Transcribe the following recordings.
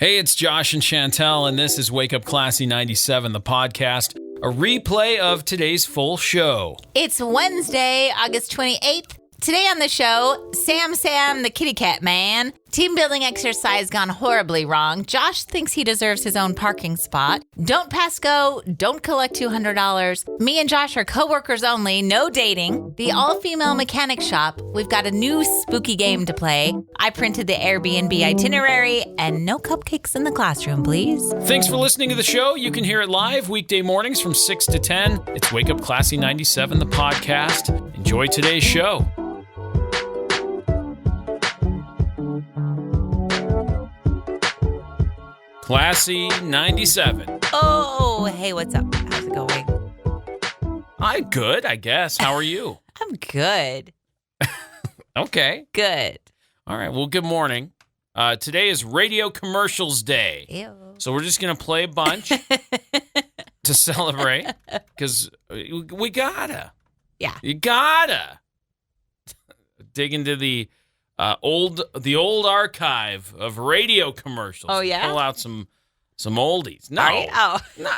Hey, it's Josh and Chantel, and this is Wake Up Classy 97, the podcast, a replay of today's full show. It's Wednesday, August 28th. Today on the show, Sam the KittyKat Man. Team building exercise gone horribly wrong. Josh thinks he deserves his own parking spot. Don't pass go. Don't collect $200. Me and Josh are coworkers only. No dating. The all-female mechanic shop. We've got a new spooky game to play. I printed the Airbnb itinerary. And no cupcakes in the classroom, please. Thanks for listening to the show. You can hear it live weekday mornings from 6 to 10. It's Wake Up Classy 97, the podcast. Enjoy today's show. Classy 97. Oh, hey, what's up? How's it going? I'm good, I guess. How are you? I'm good. Okay. Good. All right. Well, good morning. Today is Radio Commercials Day. Ew. So we're just going to play a bunch to celebrate because we gotta. Yeah. You gotta dig into the old archive of radio commercials. Oh, yeah? Pull out some oldies. No. Right? Oh. No.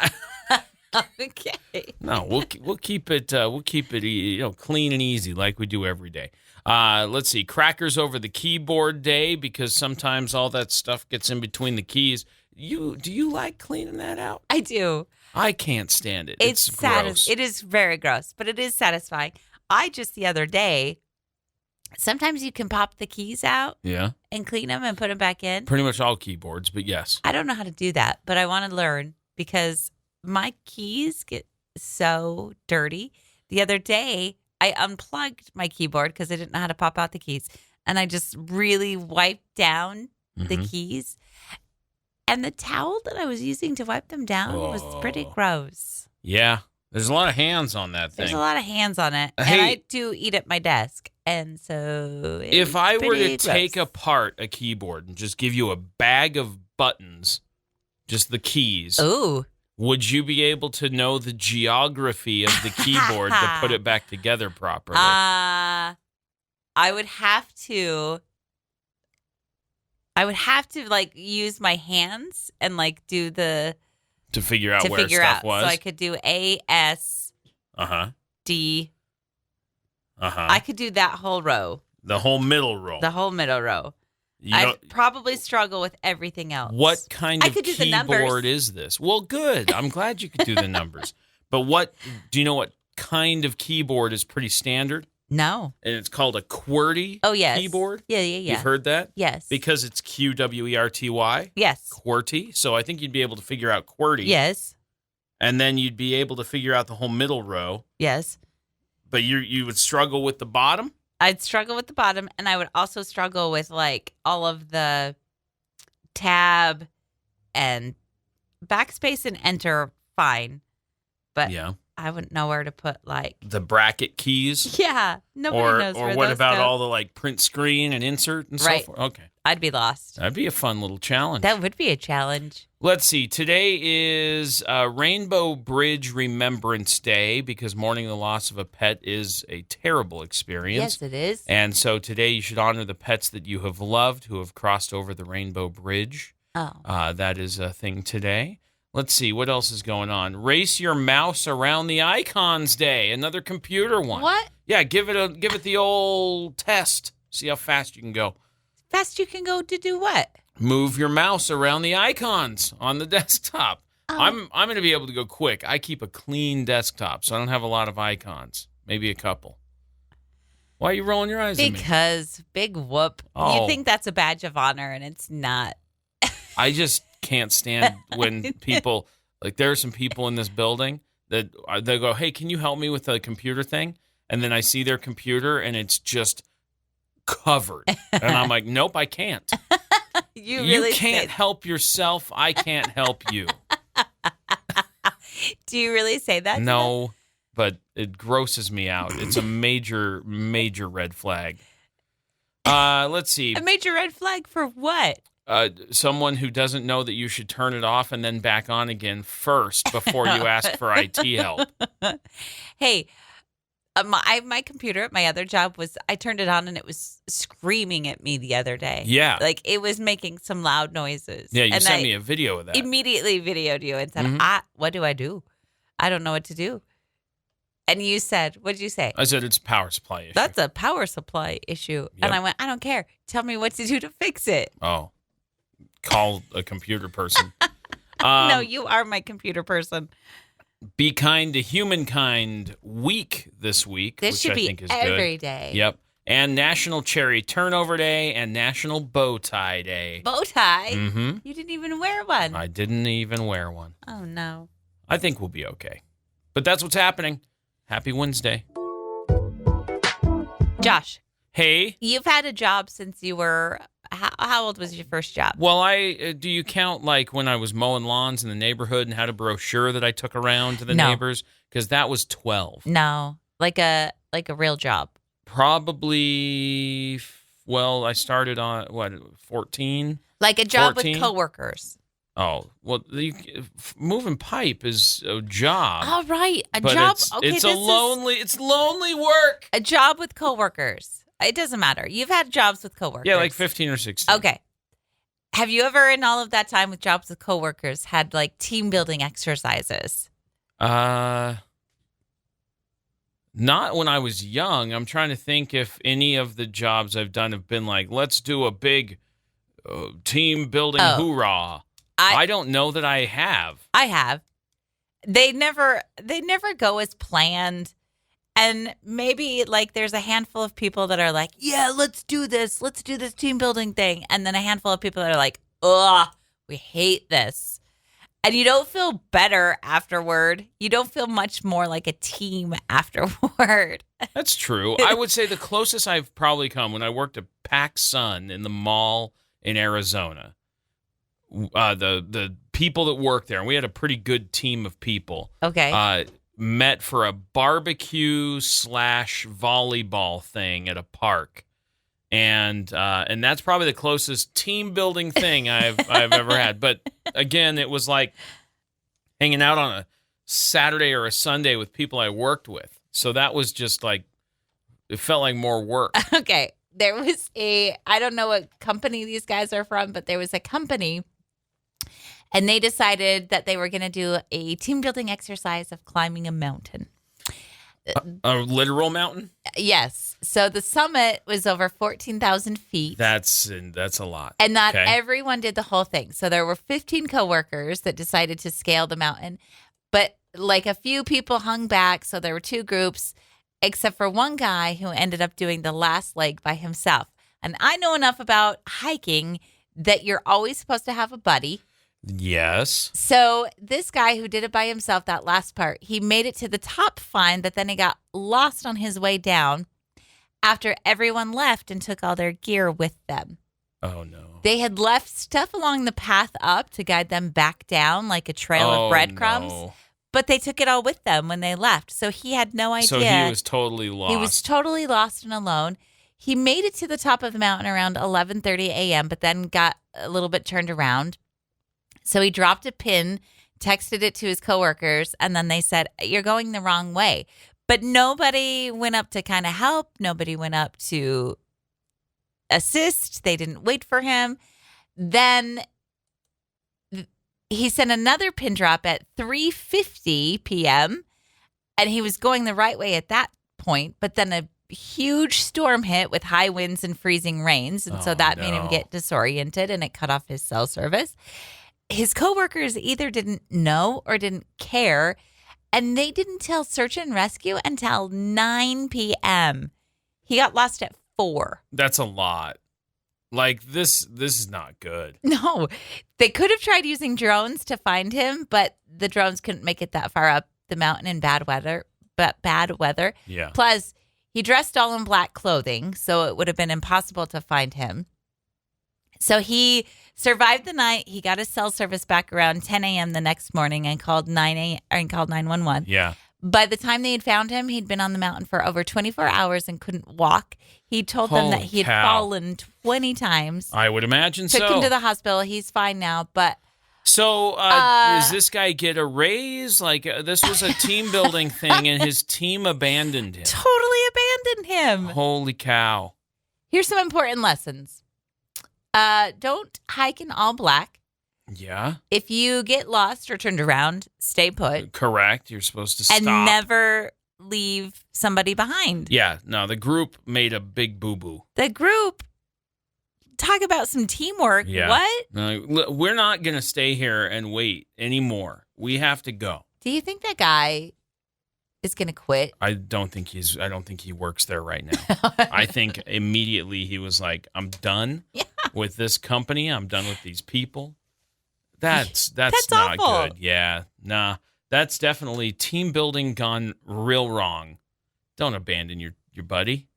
Okay. No, we'll keep it clean and easy like we do every day. Let's see, crackers over the keyboard day because sometimes all that stuff gets in between the keys. Do you like cleaning that out? I do. I can't stand it. It's gross. It is very gross, but it is satisfying. I just the other day, sometimes you can pop the keys out and clean them and put them back in. Pretty much all keyboards, but yes. I don't know how to do that, but I want to learn because my keys get so dirty. The other day, I unplugged my keyboard because I didn't know how to pop out the keys. And I just really wiped down the keys. And the towel that I was using to wipe them down was pretty gross. Yeah. There's a lot of hands on that thing. There's a lot of hands on it. Hey, and I do eat at my desk. And so if I were to gross. take apart a keyboard and just give you a bag of buttons, just the keys. Ooh. Would you be able to know the geography of the keyboard to put it back together properly? I would have to like use my hands and like do the to figure out where stuff was. So I could do A S D. I could do that whole row. The whole middle row. The whole middle row. I'd probably struggle with everything else. What kind of keyboard is this? Well, good. I'm glad you could do the numbers. But do you know what kind of keyboard is pretty standard? No. And it's called a QWERTY keyboard? Yeah. You've heard that? Yes. Because it's QWERTY? Yes. QWERTY. So I think you'd be able to figure out QWERTY. Yes. And then you'd be able to figure out the whole middle row. Yes. But you would struggle with the bottom? I'd struggle with the bottom, and I would also struggle with like all of the tab and backspace and enter fine. But yeah. I wouldn't know where to put like the bracket keys. Yeah. Nobody knows where or what those about go. all the like print screen and insert and so forth? Okay. I'd be lost. That'd be a fun little challenge. That would be a challenge. Let's see. Today is Rainbow Bridge Remembrance Day because mourning the loss of a pet is a terrible experience. Yes, it is. And so today you should honor the pets that you have loved who have crossed over the Rainbow Bridge. Oh. That is a thing today. Let's see. What else is going on? Race your mouse around the icons day. Another computer one. What? Yeah, give it the old test. See how fast you can go. Fast you can go to do what? Move your mouse around the icons on the desktop. Oh. I'm going to be able to go quick. I keep a clean desktop, so I don't have a lot of icons. Maybe a couple. Why are you rolling your eyes at me? Because big whoop. Oh. You think that's a badge of honor, and it's not. I just can't stand when people, like there are some people in this building that they go, hey, can you help me with the computer thing? And then I see their computer, and it's just covered. And I'm like, nope, I can't. You can't help yourself. I can't help you. Do you really say that? No, but it grosses me out. It's a major, major red flag. Let's see. A major red flag for what? Someone who doesn't know that you should turn it off and then back on again first before you ask for IT help. Hey, My computer at my other job I turned it on and it was screaming at me the other day. Yeah. Like it was making some loud noises. Yeah, you and sent me a video of that. Immediately videoed you and said, what do I do? I don't know what to do. And you said, what did you say? I said it's a power supply issue. That's a power supply issue. Yep. And I went, I don't care. Tell me what to do to fix it. Oh, call a computer person. No, you are my computer person. Be kind to humankind week this week, This which should I be think is every good. day. Yep. And National Cherry Turnover Day and National Bow Tie Day. Bow tie? Mm-hmm. You didn't even wear one. I didn't even wear one. Oh, no. I think we'll be okay. But that's what's happening. Happy Wednesday. Josh. Hey. You've had a job since you were, how old was your first job? Well, do you count like when I was mowing lawns in the neighborhood and had a brochure that I took around to the neighbors? Because that was 12. No, like a real job. Probably, well, I started on, 14? Like a job 14? with coworkers. Oh, well, moving pipe is a job. All right. A but job. It's lonely work. A job with coworkers. It doesn't matter. You've had jobs with coworkers. Yeah, like 15 or 16. Okay. Have you ever, in all of that time with jobs with coworkers, had like team building exercises? Not when I was young. I'm trying to think if any of the jobs I've done have been like, let's do a big team building hoorah. I don't know that I have. I have. They never go as planned. And maybe like there's a handful of people that are like, yeah, let's do this team building thing. And then a handful of people that are like, ugh, we hate this. And you don't feel better afterward. You don't feel much more like a team afterward. That's true. I would say the closest I've probably come when I worked at PacSun in the mall in Arizona. The people that worked there, and we had a pretty good team of people. Okay. Met for a barbecue / volleyball thing at a park. And that's probably the closest team building thing I've ever had. But again, it was like hanging out on a Saturday or a Sunday with people I worked with. So that was just like, it felt like more work. Okay. There was I don't know what company these guys are from, but there was a company and they decided that they were going to do a team building exercise of climbing a mountain. A literal mountain? Yes. So the summit was over 14,000 feet. That's a lot. And not everyone did the whole thing. So there were 15 coworkers that decided to scale the mountain. But like a few people hung back. So there were two groups, except for one guy who ended up doing the last leg by himself. And I know enough about hiking that you're always supposed to have a buddy. Yes. So this guy who did it by himself, that last part, he made it to the top fine, but then he got lost on his way down after everyone left and took all their gear with them. Oh, no. They had left stuff along the path up to guide them back down, like a trail of breadcrumbs, but they took it all with them when they left. So he had no idea. So he was totally lost. He was totally lost and alone. He made it to the top of the mountain around 11:30 a.m., but then got a little bit turned around. So he dropped a pin, texted it to his coworkers, and then they said, you're going the wrong way. But nobody went up to kind of help. Nobody went up to assist. They didn't wait for him. Then he sent another pin drop at 3:50 p.m., and he was going the right way at that point. But then a huge storm hit with high winds and freezing rains, and so that made him get disoriented, and it cut off his cell service. His coworkers either didn't know or didn't care, and they didn't tell search and rescue until 9 p.m. He got lost at 4. That's a lot. Like, this is not good. No, they could have tried using drones to find him, but the drones couldn't make it that far up the mountain in bad weather. Yeah. Plus, he dressed all in black clothing, so it would have been impossible to find him. So he survived the night. He got his cell service back around 10 a.m. the next morning and called 911. Yeah. By the time they had found him, he'd been on the mountain for over 24 hours and couldn't walk. He told them that he had fallen 20 times. I would imagine Took him to the hospital. He's fine now. But So, does this guy get a raise? Like, this was a team building thing, and his team abandoned him. Totally abandoned him. Holy cow. Here's some important lessons. Don't hike in all black. Yeah. If you get lost or turned around, stay put. Correct. You're supposed to stop. And never leave somebody behind. Yeah. No, the group made a big boo-boo. The group, talk about some teamwork. Yeah. What? No, we're not going to stay here and wait anymore. We have to go. Do you think that guy is going to quit? I don't think he works there right now. I think immediately he was like, I'm done with this company. I'm done with these people. That's not awful. good. Yeah. Nah. That's definitely team building gone real wrong. Don't abandon your buddy.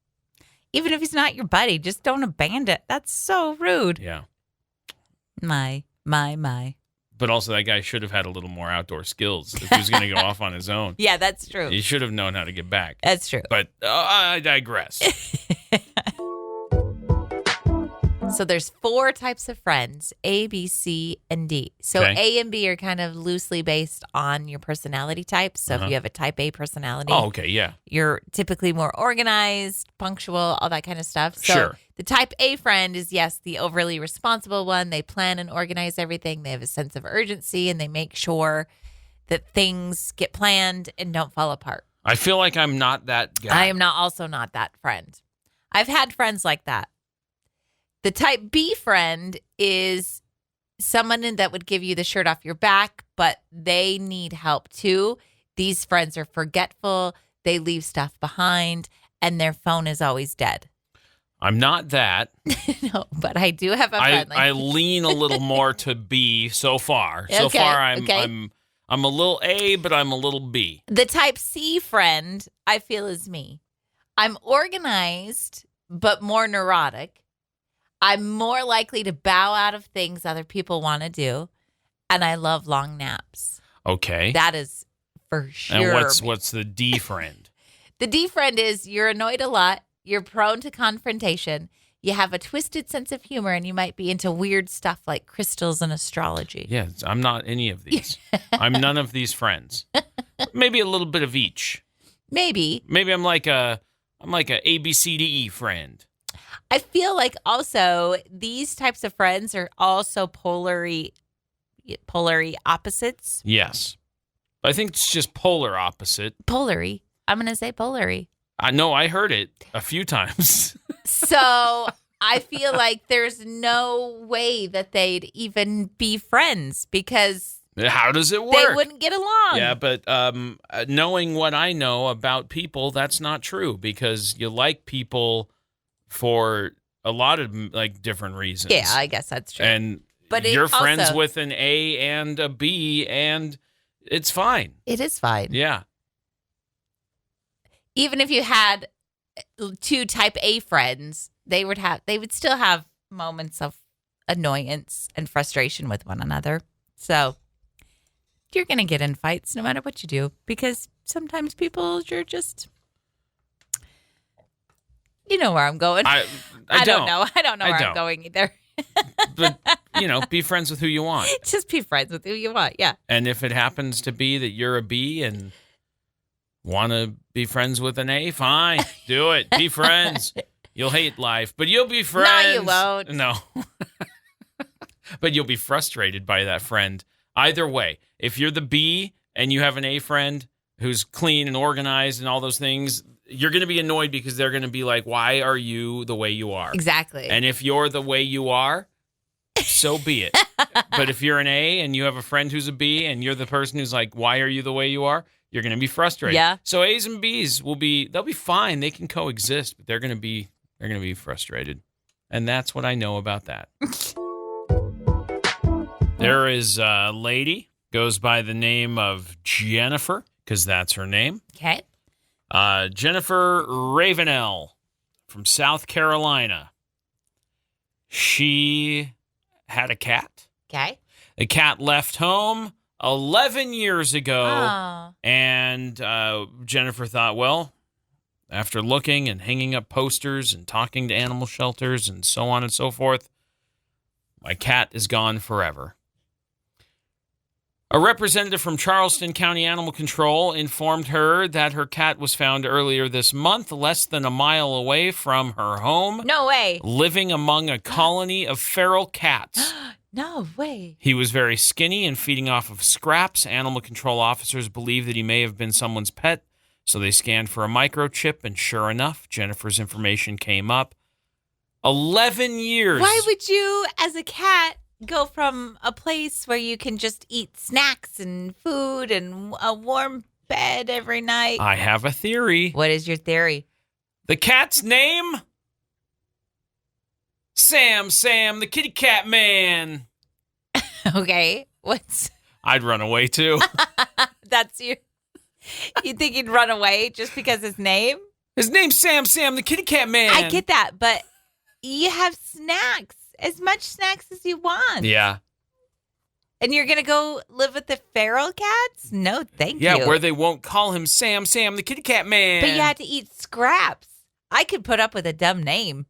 Even if he's not your buddy, just don't abandon. That's so rude. Yeah. My. But also that guy should have had a little more outdoor skills if he was going to go off on his own. Yeah, that's true. He should have known how to get back. That's true. But I digress. So there's 4 types of friends, A, B, C, and D. So A and B are kind of loosely based on your personality type. So if you have a type A personality, you're typically more organized, punctual, all that kind of stuff. So the type A friend is, yes, the overly responsible one. They plan and organize everything. They have a sense of urgency, and they make sure that things get planned and don't fall apart. I feel like I'm not that guy. I am also not that friend. I've had friends like that. The type B friend is someone that would give you the shirt off your back, but they need help too. These friends are forgetful. They leave stuff behind, and their phone is always dead. I'm not that. No, but I do have a friend like I lean a little more to B so far. So Okay, far, okay. I'm a little A, but I'm a little B. The type C friend, I feel, is me. I'm organized, but more neurotic. I'm more likely to bow out of things other people want to do, and I love long naps. Okay. That is for sure. And what's the D friend? The D friend is you're annoyed a lot, you're prone to confrontation, you have a twisted sense of humor, and you might be into weird stuff like crystals and astrology. Yeah, I'm not any of these. I'm none of these friends. Maybe a little bit of each. Maybe I'm like a A, B, C, D, E friend. I feel like also these types of friends are also polary opposites. Yes. I think it's just polar opposite. Polary. I'm going to say polary. I know, I heard it a few times. So I feel like there's no way that they'd even be friends because how does it work? they wouldn't get along. Yeah, but knowing what I know about people, that's not true because you like people for a lot of like different reasons. Yeah, I guess that's true. And you're friends with an A and a B, and it's fine. It is fine. Yeah. Even if you had 2 type A friends, they would still have moments of annoyance and frustration with one another. So you're going to get in fights no matter what you do because sometimes you're just... You know where I'm going. I don't know. I don't know where I'm going either. But, be friends with who you want. Just be friends with who you want, yeah. And if it happens to be that you're a B and want to be friends with an A, fine. Do it. Be friends. You'll hate life, but you'll be friends. No, you won't. No. But you'll be frustrated by that friend. Either way, if you're the B and you have an A friend who's clean and organized and all those things, you're going to be annoyed because they're going to be like, why are you the way you are? Exactly. And if you're the way you are, so be it. But if you're an A and you have a friend who's a B and you're the person who's like, why are you the way you are? You're going to be frustrated. Yeah. So A's and B's they'll be fine. They can coexist, but they're going to be frustrated. And that's what I know about that. There is a lady, goes by the name of Jennifer, because that's her name. Okay. Jennifer Ravenel from South Carolina. She had a cat. Okay. The cat left home 11 years ago. Oh. And Jennifer thought, well, after looking and hanging up posters and talking to animal shelters and so on and so forth, my cat is gone forever. A representative from Charleston County Animal Control informed her that her cat was found earlier this month, less than a mile away from her home. No way. Living among a colony of feral cats. No way. He was very skinny and feeding off of scraps. Animal control officers believe that he may have been someone's pet, so they scanned for a microchip, and sure enough, Jennifer's information came up. 11 years. Why would you, as a cat, go from a place where you can just eat snacks and food and a warm bed every night? I have a theory. What is your theory? The cat's name? Sam the KittyKat Man. Okay. I'd run away too. That's you. You think he'd run away just because his name? His name's Sam the KittyKat Man. I get that, but you have snacks. As much snacks as you want. Yeah. And you're going to go live with the feral cats? No, thank you. Yeah, where they won't call him Sam the KittyKat Man. But you had to eat scraps. I could put up with a dumb name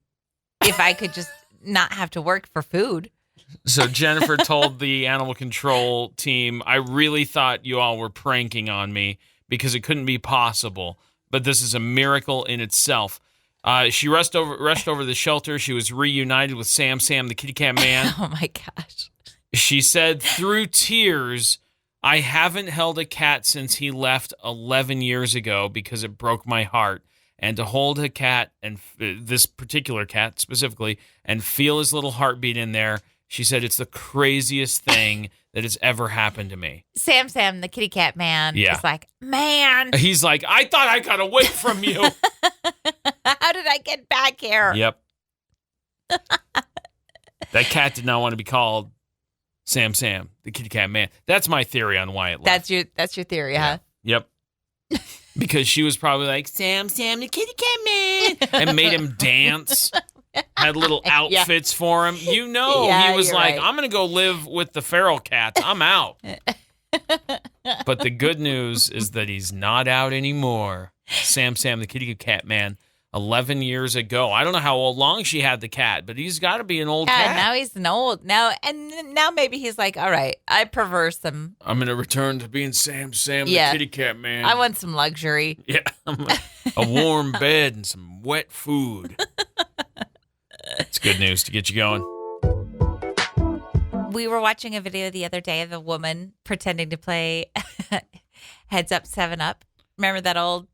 if I could just not have to work for food. So Jennifer told the animal control team, I really thought you all were pranking on me because it couldn't be possible. But this is a miracle in itself. She rushed over the shelter. She was reunited with Sam the KittyKat Man. Oh, my gosh. She said through tears, I haven't held a cat since he left 11 years ago because it broke my heart. And to hold a cat, and this particular cat specifically, and feel his little heartbeat in there, she said it's the craziest thing that has ever happened to me. Sam the KittyKat Man Yeah. is like, man. He's like, I thought I got away from you. How did I get back here? Yep. That cat did not want to be called Sam the KittyKat Man. That's my theory on why it left. That's your theory, huh? Yep. Because she was probably like, Sam the KittyKat Man, and made him dance. Had little outfits for him. You know, Yeah, he was you're like, right. I'm going to go live with the feral cats. I'm out. But the good news is that he's not out anymore. Sam the KittyKat Man, 11 years ago. I don't know how long she had the cat, but he's got to be an old cat. Now he's an old. Now maybe he's like, all right, I prefer some. I'm going to return to being Sam Yeah. the KittyKat Man. I want some luxury. Yeah. A warm bed and some wet food. It's good news to get you going. We were watching a video the other day of a woman pretending to play Heads Up 7-Up. Remember that old?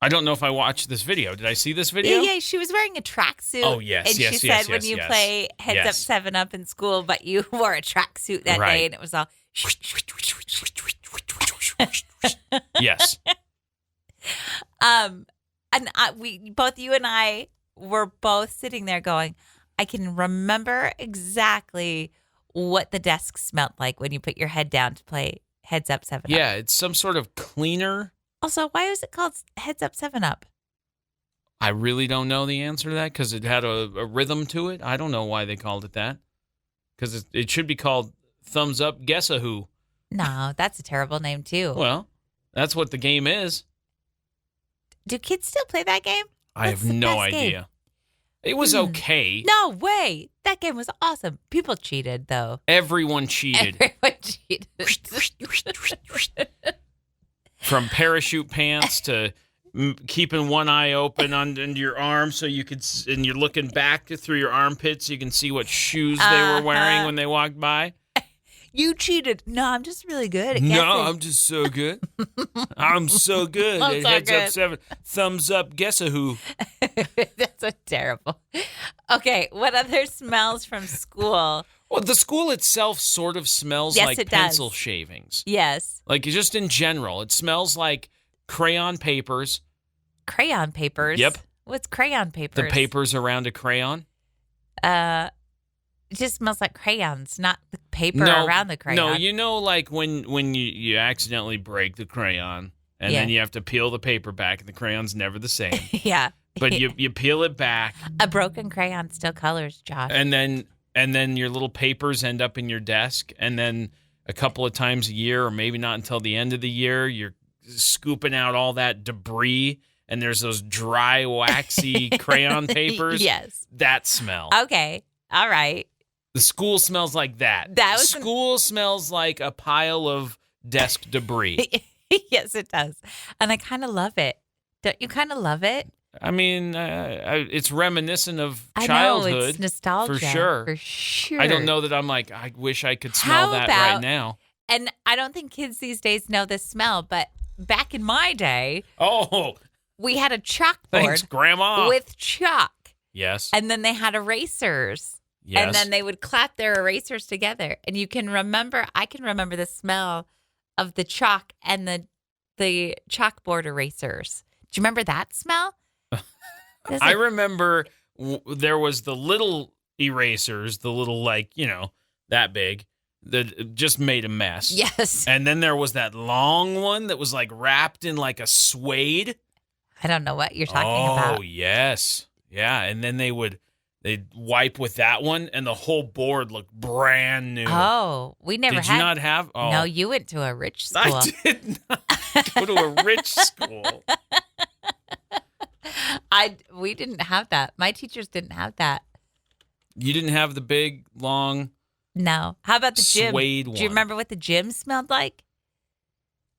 I don't know if I watched this video. Did I see this video? Yeah, she was wearing a tracksuit. Oh, yes, and yes, she yes, said when yes, you yes. play Heads Up 7-Up in school, but you wore a tracksuit that Right. day, and it was all. Yes. And both you and I were both sitting there going, I can remember exactly what the desk smelled like when you put your head down to play Heads Up 7-Up. Yeah, it's some sort of cleaner. Also, why was it called Heads Up 7-Up? I really don't know the answer to that because it had a rhythm to it. I don't know why they called it that. Because it should be called Thumbs Up Guess-A-Who. No, that's a terrible name too. Well, that's what the game is. Do kids still play that game? I That's have the no best game. idea. It was okay. No way. That game was awesome. People cheated, though. Everyone cheated. Everyone cheated. From parachute pants to keeping one eye open under your arm so you could, and you're looking back through your armpits so you can see what shoes they were wearing when they walked by. You cheated. No, I'm just really good at guessing. No, I'm just so good. I'm so good. I'm It so Heads good. Up 7. Thumbs up. Guess-A-Who. That's so terrible. Okay, what other smells from school? Well, the school itself sort of smells Yes, like it does. pencil shavings. Yes. Like just in general, it smells like crayon papers. Crayon papers. Yep. What's crayon papers? The papers around a crayon. It just smells like crayons, not the paper around the crayon. No, you know, like when you accidentally break the crayon and then you have to peel the paper back and the crayon's never the same. Yeah. But you peel it back. A broken crayon still colors, Josh. And then your little papers end up in your desk. And then a couple of times a year, or maybe not until the end of the year, you're scooping out all that debris. And there's those dry, waxy crayon papers. Yes. That smell. Okay. All right. The school smells like that. School smells like a pile of desk debris. Yes, it does. And I kind of love it. Don't you kind of love it? I mean, it's reminiscent of I childhood. know, it's nostalgia. For sure. For sure. I don't know that I'm like, I wish I could smell that right now. And I don't think kids these days know this smell, but back in my day, we had a chalkboard. Thanks, Grandma. With chalk. Yes. And then they had erasers. Yes. And then they would clap their erasers together. And I can remember the smell of the chalk and the chalkboard erasers. Do you remember that smell? I remember there was the little erasers, the little, that big, that just made a mess. Yes. And then there was that long one that was wrapped in a suede. I don't know what you're talking about. Oh, yes. Yeah. And then they'd wipe with that one and the whole board looked brand new. Oh, we never had. Did you not have? Oh. No, you went to a rich school. I did not go to a rich school. We didn't have that. My teachers didn't have that. You didn't have the big, long. No. How about the gym? Suede one. Do you remember what the gym smelled like?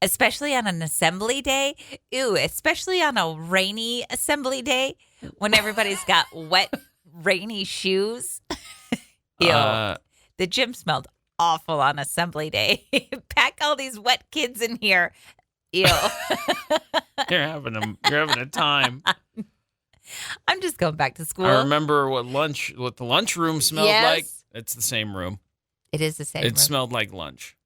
Especially on an assembly day. Ew, especially on a rainy assembly day when everybody's got wet, rainy shoes. Ew. The gym smelled awful on assembly day. Pack all these wet kids in here. Ew. You're having a time. I'm just going back to school. I remember what the lunchroom smelled like. It's the same room. It is the same room. It smelled like lunch.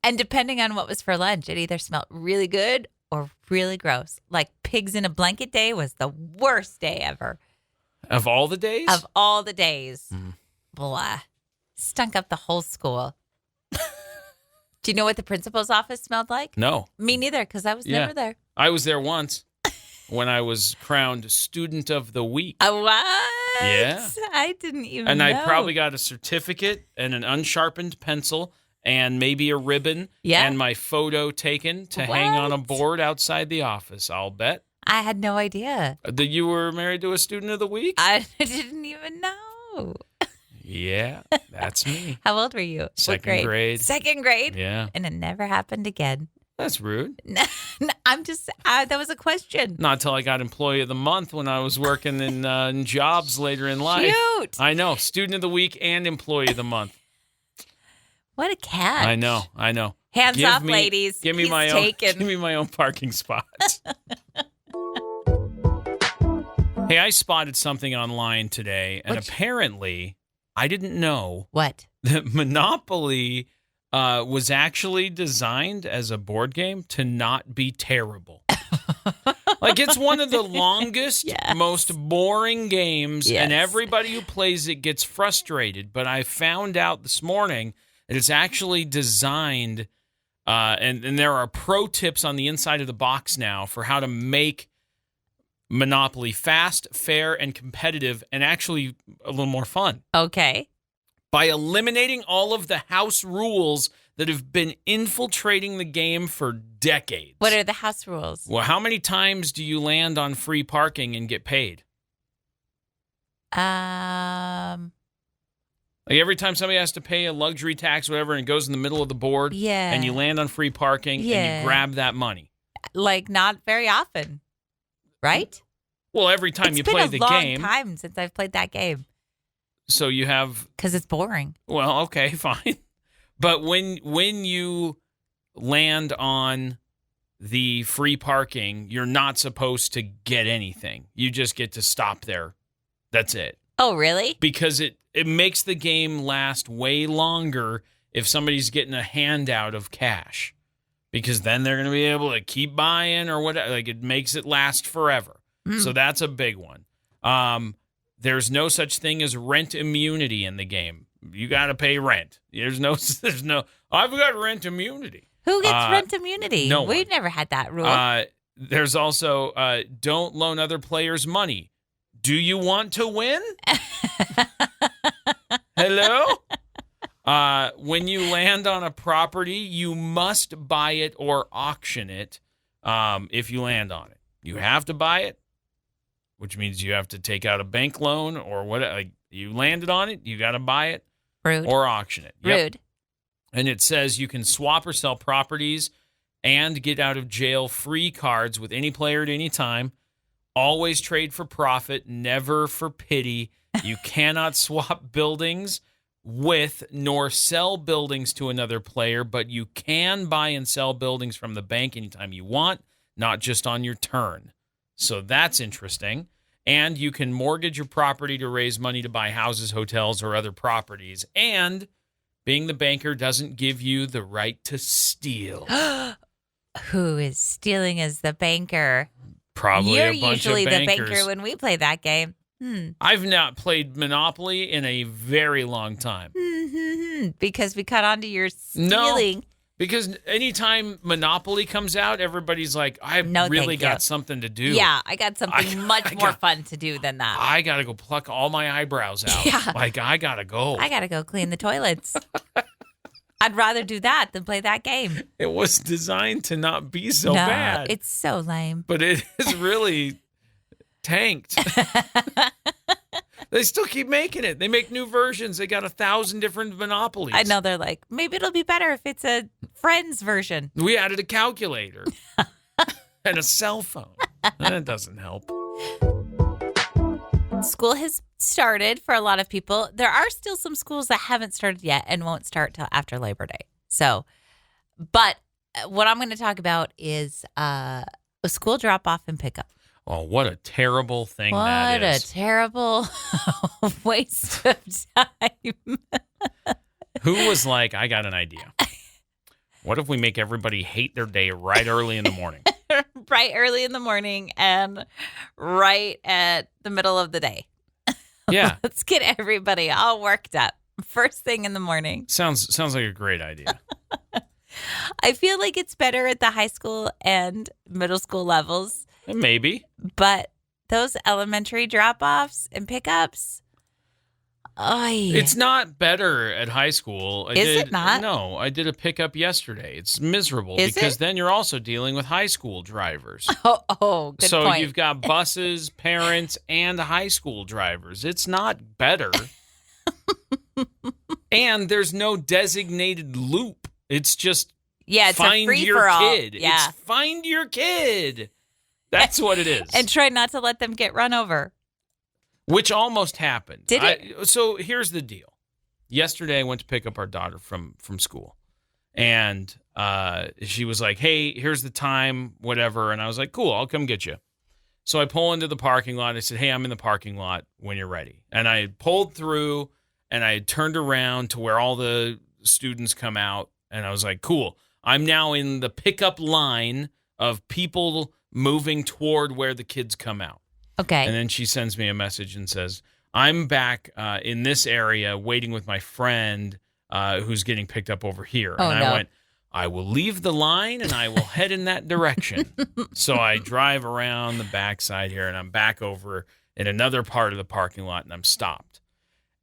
And depending on what was for lunch, it either smelled really good or really gross. Like pigs in a blanket day was the worst day ever. Of all the days? Of all the days. Blah. Stunk up the whole school. Do you know what the principal's office smelled like? No. Me neither, because I was never there. I was there once when I was crowned Student of the Week. What? Yeah. I didn't even know. And I probably got a certificate and an unsharpened pencil and maybe a ribbon and my photo taken to hang on a board outside the office, I'll bet. I had no idea. That you were married to a Student of the Week? I didn't even know. Yeah, that's me. How old were you? Second grade. Second grade? Yeah. And it never happened again. That's rude. I'm just, that was a question. Not until I got Employee of the Month when I was working in jobs later in life. Cute. I know. Student of the Week and Employee of the Month. What a catch. I know. Hands off, ladies. Give me my own parking spot. Hey, I spotted something online today, and apparently I didn't know what that Monopoly was actually designed as a board game to not be terrible. It's one of the longest, most boring games, and everybody who plays it gets frustrated. But I found out this morning that it's actually designed, and there are pro tips on the inside of the box now for how to make Monopoly fast, fair, and competitive, and actually a little more fun. Okay. By eliminating all of the house rules that have been infiltrating the game for decades. What are the house rules? Well, how many times do you land on free parking and get paid? Every time somebody has to pay a luxury tax, whatever, and it goes in the middle of the board, and you land on free parking, and you grab that money. Not very often, right? Well, every time you play the game. It's been a long time since I've played that game. So you have... Because it's boring. Well, okay, fine. But when you land on the free parking, you're not supposed to get anything. You just get to stop there. That's it. Oh, really? Because it makes the game last way longer if somebody's getting a handout of cash. Because then they're going to be able to keep buying or whatever. It makes it last forever. So that's a big one. There's no such thing as rent immunity in the game. You got to pay rent. There's no, I've got rent immunity. Who gets rent immunity? No We've never had that rule. There's also, don't loan other players money. Do you want to win? Hello? When you land on a property, you must buy it or auction it if you land on it. You have to buy it, which means you have to take out a bank loan or what. You landed on it, you got to buy it Rude. or auction it. Yep. Rude. And it says you can swap or sell properties and get out of jail free cards with any player at any time. Always trade for profit, never for pity. You cannot swap buildings with nor sell buildings to another player, but you can buy and sell buildings from the bank anytime you want, not just on your turn. So that's interesting. And you can mortgage your property to raise money to buy houses, hotels, or other properties. And being the banker doesn't give you the right to steal. Who is stealing as the banker? Probably You're a bunch usually of the bankers. banker when we play that game. I've not played Monopoly in a very long time. Because we caught on to your stealing. No, because anytime Monopoly comes out, everybody's like, I've No, really thank got you. something to do. Yeah, I got something much I more got- fun to do than that. I got to go pluck all my eyebrows out. Yeah. Like, I got to go. I got to go clean the toilets. I'd rather do that than play that game. It was designed to not be so no, bad. it's so lame. But it is really tanked. They still keep making it. They make new versions. They got 1,000 different Monopolies. I know they're like, maybe it'll be better if it's a Friends version. We added a calculator and a cell phone. That doesn't help. School has started for a lot of people. There are still some schools that haven't started yet and won't start till after Labor Day. So, but what I'm going to talk about is a school drop off and pickup. Oh, what a terrible thing that What a is. terrible waste of time. Who was like, I got an idea. What if we make everybody hate their day right early in the morning? Right early in the morning and right at the middle of the day. Yeah. Let's get everybody all worked up first thing in the morning. Sounds like a great idea. I feel like it's better at the high school and middle school levels, Maybe. but those elementary drop-offs and pickups, It's not better at high school. It not? No, I did a pickup yesterday. It's miserable Is because it? then you're also dealing with high school drivers. Oh, good So point. you've got buses, parents, and high school drivers. It's not better. And there's no designated loop. It's just Yeah, it's find a free your for all. kid. Yeah, It's find your kid. That's what it is. and try not to let them get run over. Which almost happened. Did it? So here's the deal. Yesterday, I went to pick up our daughter from school. And she was like, hey, here's the time, whatever. And I was like, cool, I'll come get you. So I pull into the parking lot. I said, hey, I'm in the parking lot when you're ready. And I pulled through, and I turned around to where all the students come out. And I was like, cool, I'm now in the pickup line of people moving toward where the kids come out. Okay. And then she sends me a message and says, I'm back in this area waiting with my friend who's getting picked up over here. Oh, and I no. went, I will leave the line and I will head in that direction. So I drive around the backside here and I'm back over in another part of the parking lot and I'm stopped.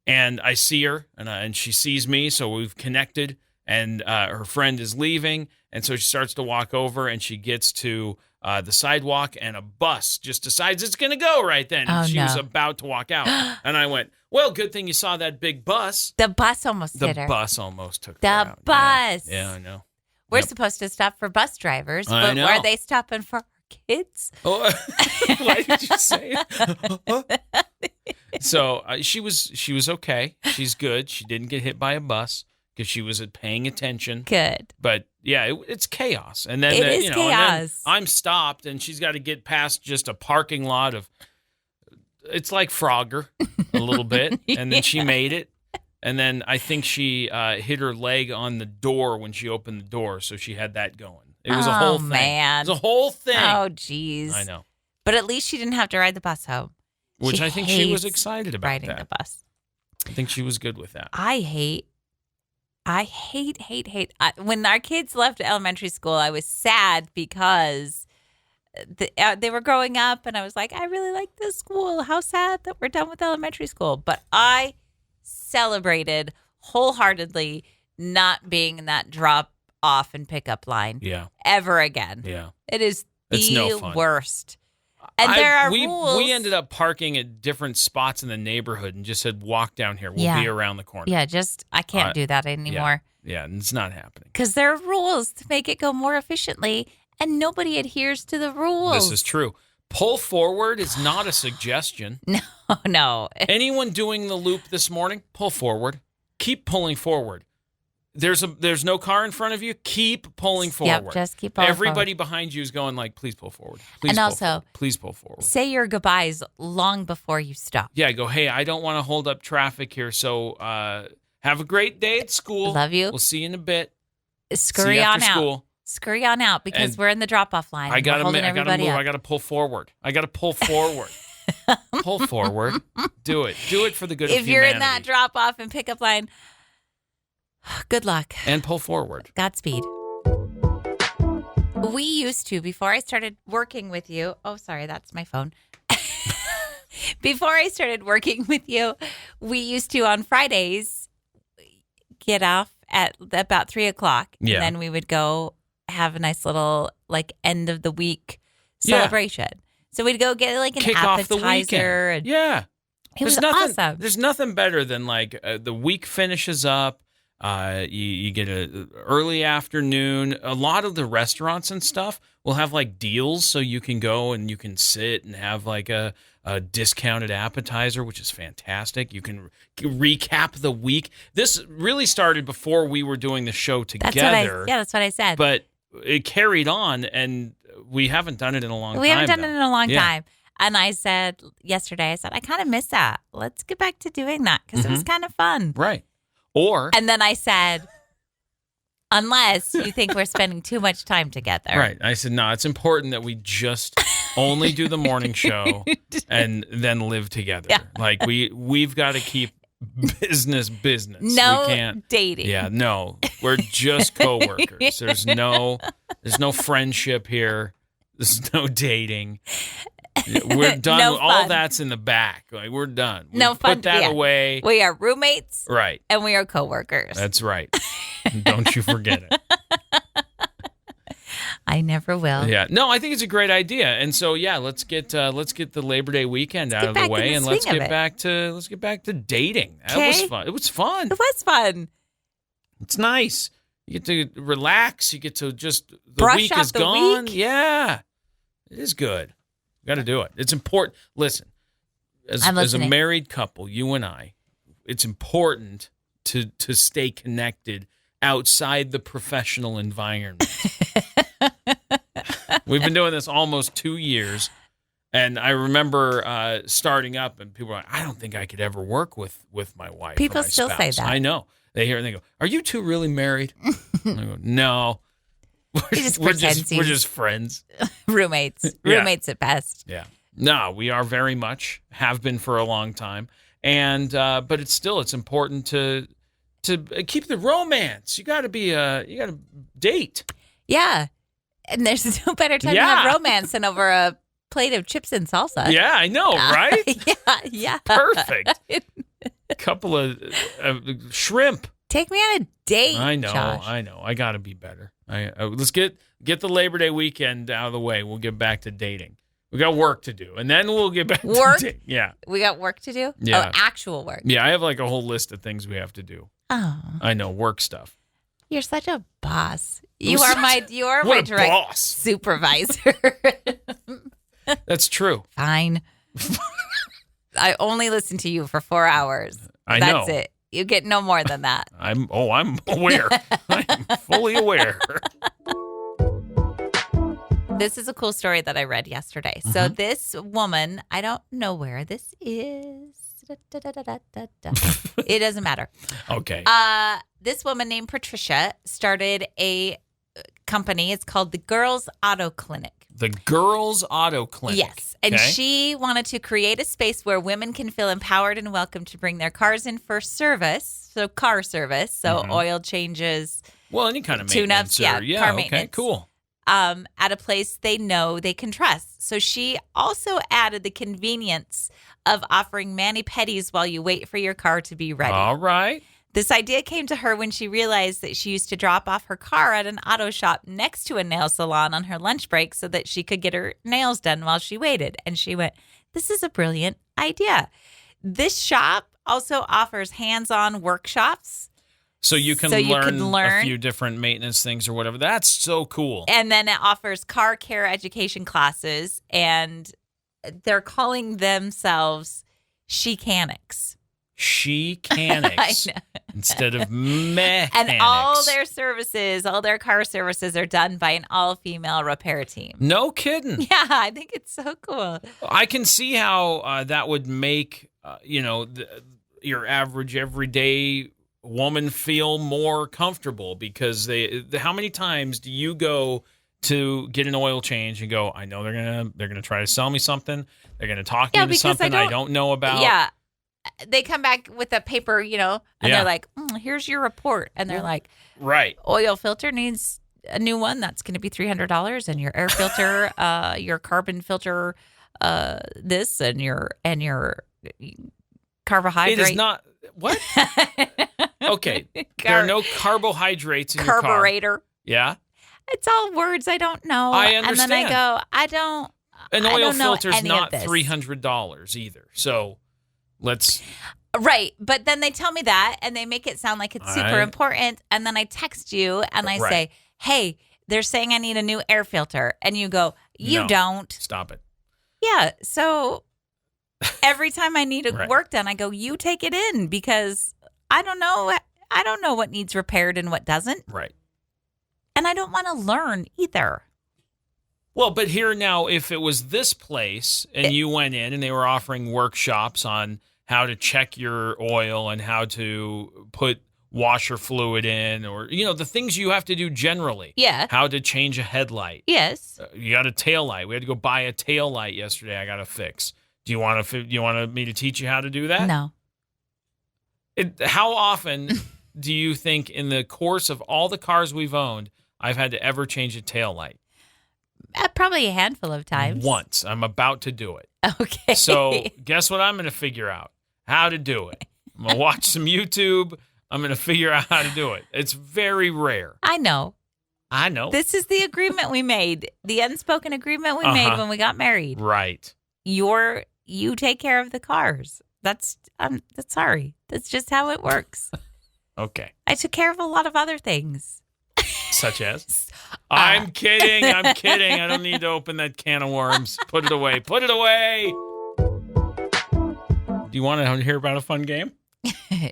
And I see her and she sees me. So we've connected and her friend is leaving. And so she starts to walk over and she gets to the sidewalk and a bus just decides it's going to go right then. And Oh, she was no. about to walk out. And I went, well, good thing you saw that big bus. The bus almost The hit her. bus almost took The her out. bus. Yeah, I know. We're Yep. supposed to stop for bus drivers, I but know. were they stopping for our kids? Oh, why did you say it? So she was okay. She's good. She didn't get hit by a bus because she was paying attention. Good. But yeah, it's chaos. And then It is and then chaos. I'm stopped, and she's got to get past just a parking lot of. It's like Frogger a little bit, and then she made it. And then I think she hit her leg on the door when she opened the door, so she had that going. It was a whole thing. Man. It was a whole thing. Oh, geez. I know. But at least she didn't have to ride the bus home. Which She I think she was hates excited about riding that. the bus. I think she was good with that. I hate. When our kids left elementary school, I was sad because they were growing up, and I was like, I really like this school. How sad that we're done with elementary school. But I celebrated wholeheartedly not being in that drop off and pickup line Yeah. ever again. Yeah. It is It's the no fun. worst. And there are we rules. We ended up parking at different spots in the neighborhood and just said, walk down here. We'll be around the corner. Yeah, I can't do that anymore. Yeah, it's not happening. Because there are rules to make it go more efficiently, and nobody adheres to the rules. This is true. Pull forward is not a suggestion. No. Anyone doing the loop this morning, pull forward. Keep pulling forward. There's no car in front of you. Keep pulling forward. Yep, just keep pulling Everybody forward. behind you is going like, please pull forward. Please pull forward. Say your goodbyes long before you stop. Yeah, go, hey, I don't want to hold up traffic here, so have a great day at school. Love you. We'll see you in a bit. Scurry on out. School. Scurry on out because we're in the drop-off line. I gotta move. Up. I gotta pull forward. Pull forward. Do it for the good of humanity. If you're in that drop-off and pickup line, good luck. And pull forward. Godspeed. We used to, before I started working with you. Oh, sorry, that's my phone. Before I started working with you, we used to on Fridays get off at about 3:00. Yeah. And then we would go have a nice little end of the week celebration. So we'd go get an kick appetizer. Off the weekend. Yeah. It was awesome. There's nothing better than the week finishes up. You get a early afternoon. A lot of the restaurants and stuff will have deals, so you can go and you can sit and have a discounted appetizer, which is fantastic. You can recap the week. This really started before we were doing the show together. That's what I said. But it carried on, and we haven't done it in a long time. We haven't done it in a long time. And I said yesterday, I kind of miss that. Let's get back to doing that because it was kind of fun. Right. And then I said, unless you think we're spending too much time together. Right. I said, no, it's important that we just only do the morning show and then live together. Yeah. We've got to keep business. No we can't, dating. Yeah, no. We're just coworkers. There's no friendship here. There's no dating. We're done. No all that's in the back. We're done. No fun. Put that away. We are roommates. Right. And we are coworkers. That's right. Don't you forget it. I never will. Yeah. No, I think it's a great idea. And so let's get the Labor Day weekend out of the way, and let's get back to dating. That was fun. It was fun. It was fun. It's nice. You get to relax. You get to just brush week out is the gone. Week. Yeah. It is good. Got to do it. It's important. Listen, as a married couple, you and I, it's important to stay connected outside the professional environment. We've been doing this almost 2 years, and I remember starting up, and people were like, I don't think I could ever work with my wife. People or my still spouse. say that. I know. They hear it and they go, are you two really married? And I go, no. We're just friends. Roommates. Roommates at best. Yeah. No, we are very much, have been for a long time. And but it's important to keep the romance. You gotta date. Yeah. And there's no better time to have romance than over a plate of chips and salsa. Yeah, I know, right? Yeah. Perfect. Couple of shrimp. Take me on a date. I know, Josh. I know. I got to be better. Let's get the Labor Day weekend out of the way. We'll get back to dating. We got work to do, and then we'll get back to dating. Yeah. We got work to do? Yeah. Oh, actual work. Yeah, I have a whole list of things we have to do. Oh. I know, work stuff. You're such a boss. You are my direct boss. Supervisor. That's true. Fine. I only listen to you for 4 hours. I know. That's it. You get no more than that. I'm aware. I'm fully aware. This is a cool story that I read yesterday. Mm-hmm. So this woman, I don't know where this is. It doesn't matter. Okay. This woman named Patricia started a company. It's called the Girls Auto Clinic. The Girls Auto Clinic. Yes. And she wanted to create a space where women can feel empowered and welcome to bring their cars in for service. So car service. So oil changes. Well, any kind of maintenance. Tune-ups. Yeah, car maintenance. Okay, cool. At a place they know they can trust. So she also added the convenience of offering mani-pedis while you wait for your car to be ready. All right. This idea came to her when she realized that she used to drop off her car at an auto shop next to a nail salon on her lunch break so that she could get her nails done while she waited. And she went, this is a brilliant idea. This shop also offers hands-on workshops. So you can learn a few different maintenance things or whatever. That's so cool. And then it offers car care education classes, and they're calling themselves Chicanics. Chicanics instead of mechanics. And all their services, all their car services are done by an all-female repair team. No kidding. Yeah, I think it's so cool. I can see how that would make, your average everyday woman feel more comfortable, because how many times do you go to get an oil change and go, I know they're gonna try to sell me something. They're gonna talk me into something I don't know about. Yeah. They come back with a paper, and they're like, here's your report. And they're like, right. Oil filter needs a new one. That's going to be $300. And your air filter, your carbon filter, this, and your carbohydrate. It is not, what? Okay. There are no carbohydrates in your car. Carburetor. Yeah. It's all words I don't know. I understand. And then I go, An oil filter's not this. $300 either. So let's. Right. But then they tell me that and they make it sound like it's super important. And then I text you and I say, hey, they're saying I need a new air filter. And you go, you don't. Stop it. Yeah. So every time I need work done, I go, you take it in, because I don't know. I don't know what needs repaired and what doesn't. Right. And I don't want to learn either. Well, but here now, if it was this place and you went in and they were offering workshops on how to check your oil and how to put washer fluid in, or, the things you have to do generally. Yeah. How to change a headlight. Yes. You got a tail light. We had to go buy a tail light yesterday. I got to fix. Do you want me to teach you how to do that? No. How often do you think in the course of all the cars we've owned, I've had to ever change a tail light? Probably a handful of times. Once. I'm about to do it. Okay. So guess what I'm going to figure out? How to do it. I'm going to watch some YouTube. I'm going to figure out how to do it. It's very rare. I know. This is the agreement we made. The unspoken agreement we made when we got married. Right. You take care of the cars. That's sorry. That's just how it works. Okay. I took care of a lot of other things. Such as? I'm kidding. I don't need to open that can of worms. Put it away. Do you want to hear about a fun game?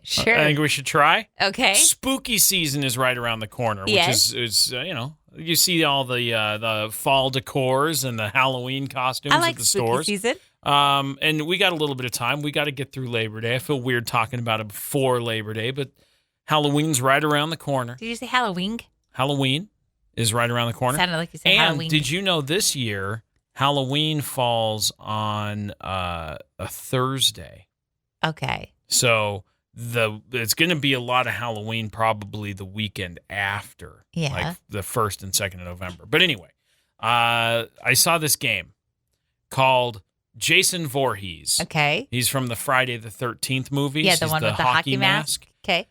Sure. I think we should try. Okay. Spooky season is right around the corner, which is you see all the fall decors and the Halloween costumes at the stores. Spooky season. And we got a little bit of time. We got to get through Labor Day. I feel weird talking about it before Labor Day, but Halloween's right around the corner. Did you say Halloween? Halloween is right around the corner. Sounded like you said Halloween. And did you know this year Halloween falls on a Thursday? Okay. So it's going to be a lot of Halloween probably the weekend after, like the 1st and 2nd of November. But anyway, I saw this game called Jason Voorhees. Okay. He's from the Friday the 13th movies. Yeah, the one with the hockey mask. Okay.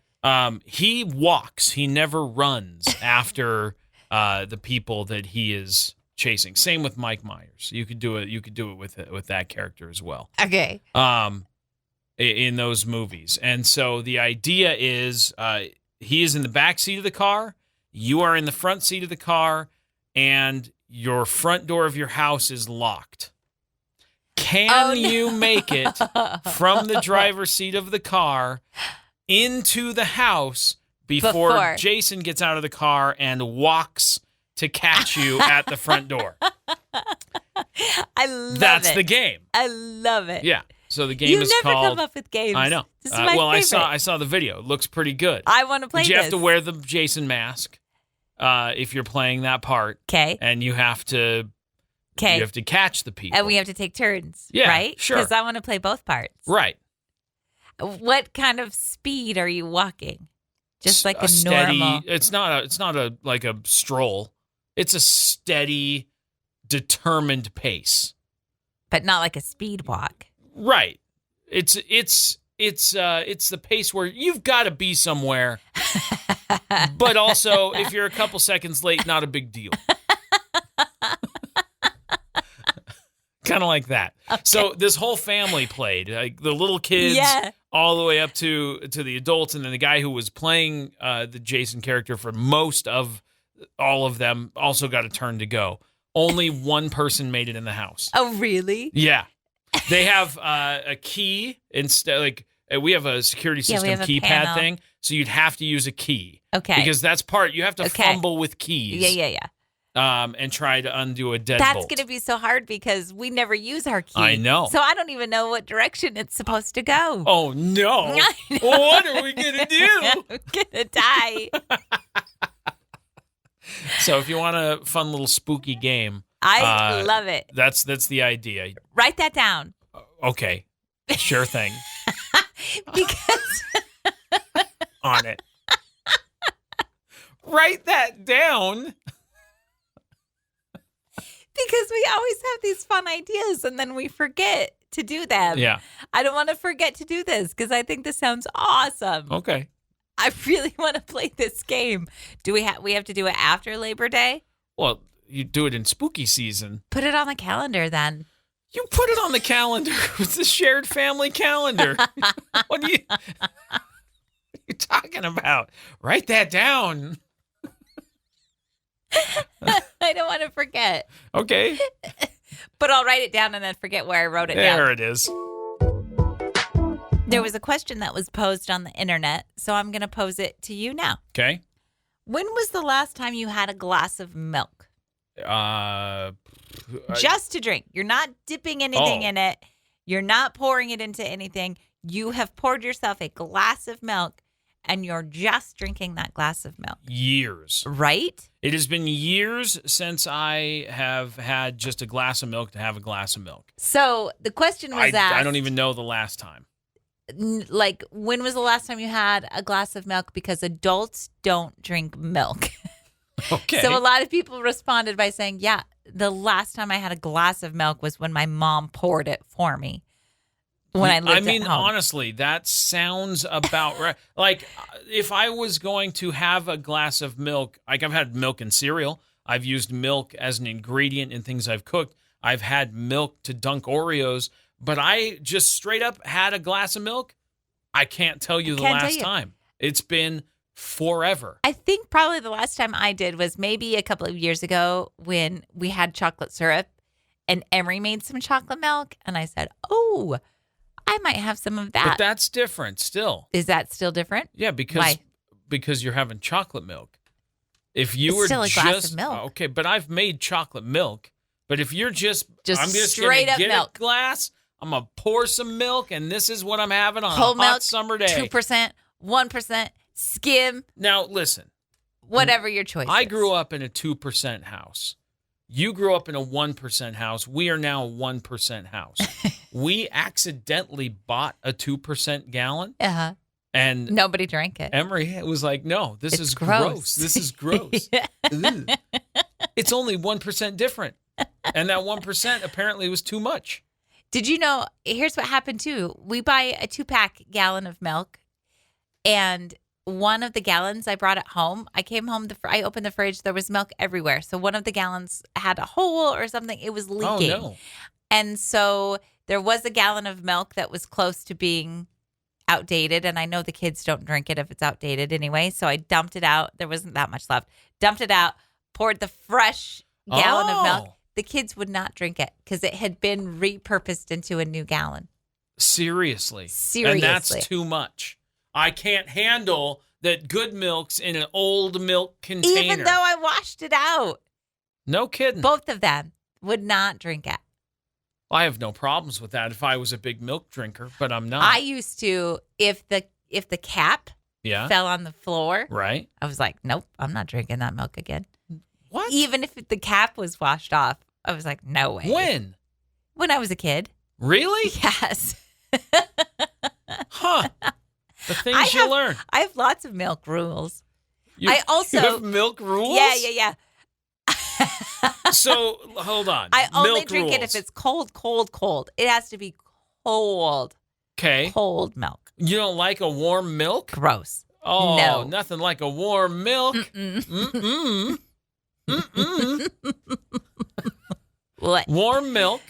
He walks. He never runs after the people that he is chasing. Same with Mike Myers. You could do it. You could do it with that character as well. Okay. In those movies. And so the idea is he is in the back seat of the car, you are in the front seat of the car, and your front door of your house is locked. Can you make it from the driver's seat of the car into the house before Jason gets out of the car and walks to catch you at the front door? I love That's it. the game. I love it. Yeah. So the game is called. You never come up with games. I know. This is my favorite. I saw the video. It looks pretty good. I want to play this. You have to wear the Jason mask if you're playing that part. Okay. And you have to. Okay. You have to catch the people. And we have to take turns. Yeah. Right. Sure. Because I want to play both parts. Right. What kind of speed are you walking? Just like a steady, normal. It's not a like a stroll. It's a steady, determined pace. But not like a speed walk. Right. It's it's the pace where you've got to be somewhere, but also if you're a couple seconds late, not a big deal. Kind of like that. Okay. So this whole family played, like the little kids all the way up to the adults, and then the guy who was playing the Jason character for most of all of them also got a turn to go. Only one person made it in the house. Oh, really? Yeah. They have a key instead. Like we have a security system keypad thing, so you'd have to use a key. Okay. Because that's part you have to fumble with keys. Yeah. And try to undo a deadbolt. That's going to be so hard because we never use our key. I know. So I don't even know what direction it's supposed to go. Oh, no. What are we going to do? I'm going to die. So if you want a fun little spooky game. I love it. That's the idea. Write that down. Okay. Sure thing. Because. On it. Write that down. Because we always have these fun ideas and then we forget to do them. Yeah. I don't want to forget to do this because I think this sounds awesome. Okay. I really want to play this game. Do we have to do it after Labor Day? Well, you do it in spooky season. Put it on the calendar then. You put it on the calendar. It's a shared family calendar. What are you talking about? Write that down. I don't want to forget. Okay. But I'll write it down and then forget where I wrote it down. There it is. There was a question that was posed on the internet, so I'm going to pose it to you now. Okay. When was the last time you had a glass of milk? Just to drink. You're not dipping anything in it. You're not pouring it into anything. You have poured yourself a glass of milk, and you're just drinking that glass of milk. Years. Right? It has been years since I have had just a glass of milk to have a glass of milk. So the question was asked. I don't even know the last time. Like, when was the last time you had a glass of milk? Because adults don't drink milk. Okay. So a lot of people responded by saying, yeah, the last time I had a glass of milk was when my mom poured it for me. When I lived at home. Honestly, that sounds about right. Like, if I was going to have a glass of milk, like I've had milk in cereal. I've used milk as an ingredient in things I've cooked. I've had milk to dunk Oreos, but I just straight up had a glass of milk. I can't tell you the last time. It's been forever. I think probably the last time I did was maybe a couple of years ago when we had chocolate syrup and Emery made some chocolate milk. And I said, oh, I might have some of that. But that's different still. Is that still different? Yeah, because you're having chocolate milk. If you were still a glass of milk. Okay, but I've made chocolate milk. But if you're just I'm just straight up get milk. a glass, I'm gonna pour some milk, and this is what I'm having on whole a hot milk, summer day. 2%, 1%, skim. Now listen, whatever your choice. I grew up in a 2% house. You grew up in a 1% house. We are now a 1% house. We accidentally bought a 2% gallon. Uh-huh. And nobody drank it. Emery was like, no, this is gross. This is gross. It's only 1% different. And that 1% apparently was too much. Did you know, here's what happened too. We buy a 2-pack gallon of milk, and one of the gallons I brought at home, I came home, I opened the fridge, there was milk everywhere. So one of the gallons had a hole or something. It was leaking. Oh, no. And so there was a gallon of milk that was close to being outdated. And I know the kids don't drink it if it's outdated anyway. So I dumped it out. There wasn't that much left. Dumped it out, poured the fresh gallon of milk. The kids would not drink it because it had been repurposed into a new gallon. Seriously. And that's too much. I can't handle that good milk's in an old milk container. Even though I washed it out. No kidding. Both of them would not drink it. I have no problems with that if I was a big milk drinker, but I'm not. I used to, if the cap fell on the floor, right? I was like, nope, I'm not drinking that milk again. What? Even if the cap was washed off, I was like, no way. When? When I was a kid. Really? Yes. Huh. The things you learn. I have lots of milk rules. You have milk rules? Yeah. So, hold on. I only milk drink rules. it if it's cold. It has to be cold. Okay. Cold milk. You don't like a warm milk? Gross. Oh, No. nothing like a warm milk. Mm-mm. Mm-mm. What? Warm milk.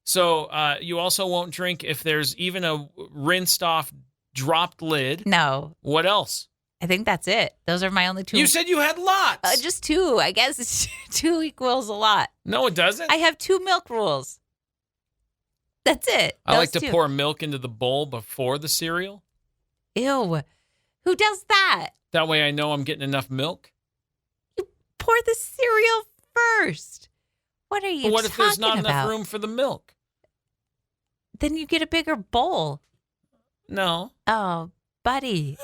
So you also won't drink if there's even a rinsed off dropped lid. No. What else? I think that's it. Those are my only two. You said you had lots. Just two. I guess 2 equals a lot. No, it doesn't. I have 2 milk rules. That's it. I like to Those two. pour milk into the bowl before the cereal. Ew. Who does that? That way I know I'm getting enough milk. Pour the cereal first. What are you But what if there's not talking enough about? room for the milk? Then you get a bigger bowl. No. Oh, buddy.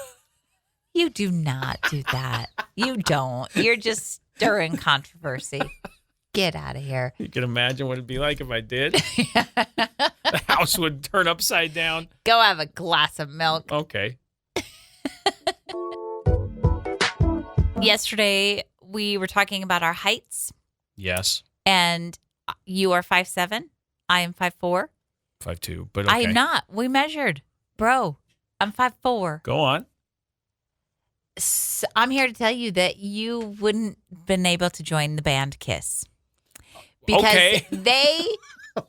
You do not do that. You don't. You're just stirring controversy. Get out of here. You can imagine what it'd be like if I did. The house would turn upside down. Go have a glass of milk. Okay. Yesterday, we were talking about our heights, Yes. and you are 5'7". I am 5'4". 5'2", but okay. I am not. We measured. Bro, I'm 5'4". Go on. So I'm here to tell you that you wouldn't been able to join the band Kiss. Because Okay.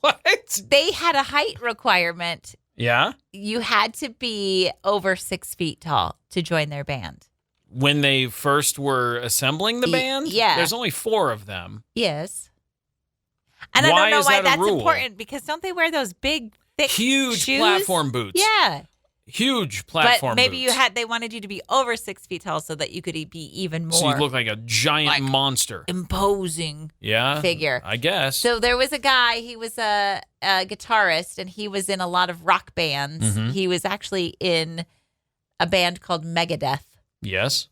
What? they had a height requirement. Yeah? You had to be over 6 feet tall to join their band. When they first were assembling the band? yeah. There's only 4 of them. Yes. And I Why don't know is why that a that's rule? important, because don't they wear those big, thick Huge shoes? platform boots. Yeah. Huge platform But maybe boots. they wanted you to be over 6 feet tall so that you could be even more So you look like a giant like- monster. imposing Yeah. figure. I guess. So there was a guy, he was a guitarist, and he was in a lot of rock bands. Mhm. He was actually in a band called Megadeth. Yes.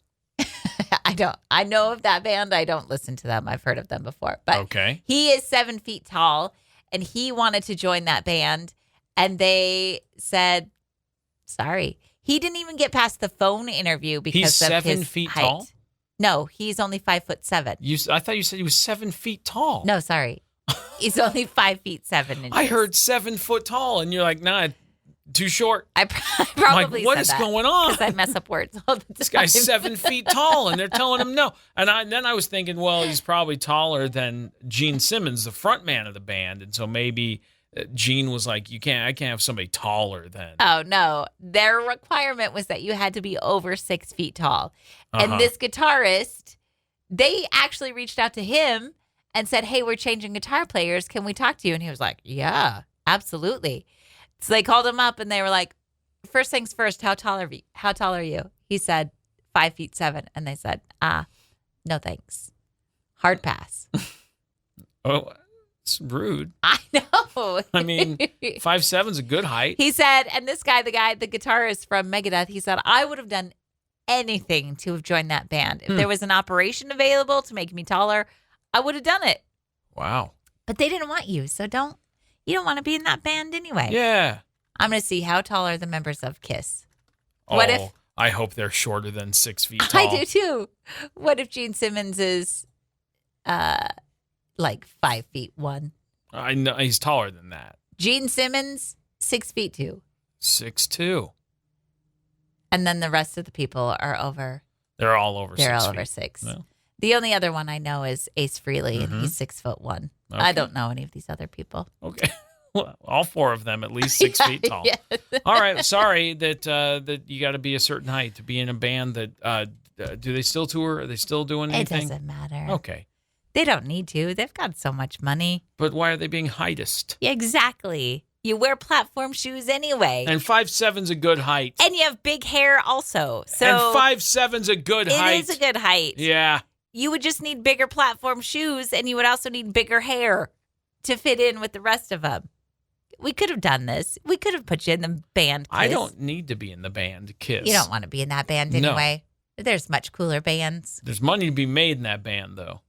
I know of that band. I don't listen to them. I've heard of them before. But Okay. he is 7 feet tall, and he wanted to join that band. And they said, sorry. He didn't even get past the phone interview because He's of 7 his feet height. tall? No, he's only 5'7". I thought you said he was 7 feet tall. No, sorry. He's only 5'7". I heard 7 foot tall, and you're like, nah, too short. I probably I'm like, what said is that going on? because I mess up words all the time. This guy's 7 feet tall, and they're telling him no. And then I was thinking, well, he's probably taller than Gene Simmons, the front man of the band, and so maybe Gene was like, I can't have somebody taller than. Oh, no. Their requirement was that you had to be over 6 feet tall. Uh-huh. And this guitarist, they actually reached out to him and said, hey, we're changing guitar players. Can we talk to you? And he was like, yeah, absolutely. So they called him up and they were like, first things first, how tall are you? He said 5'7". And they said, no thanks. Hard pass. Oh, it's rude. I know. I mean, 5'7's a good height. He said, and this guy, the guitarist from Megadeth, he said, I would have done anything to have joined that band. If there was an operation available to make me taller, I would have done it. Wow. But they didn't want you. So you don't want to be in that band anyway. Yeah. I'm going to see how tall are the members of Kiss. Oh, What if I hope they're shorter than 6 feet tall. I do too. What if Gene Simmons is like 5'1"? I know he's taller than that. Gene Simmons, 6'2". 6'2". And then the rest of the people are over. They're all over 6 feet. They're all over 6. No. The only other one I know is Ace Frehley, and he's 6'1". Okay. I don't know any of these other people. Okay. Well, all 4 of them at least 6 feet tall. Yeah. All right. Sorry that you got to be a certain height to be in a band that. Do they still tour? Are they still doing It anything? doesn't matter. Okay. They don't need to. They've got so much money. But why are they being heightist? Yeah, exactly. You wear platform shoes anyway. And 5'7's a good height. And you have big hair also. So and 5'7's a good height. It is a good height. Yeah. You would just need bigger platform shoes, and you would also need bigger hair to fit in with the rest of them. We could have done this. We could have put you in the band, Kiss. I don't need to be in the band, Kiss. You don't want to be in that band No. anyway. There's much cooler bands. There's money to be made in that band, though.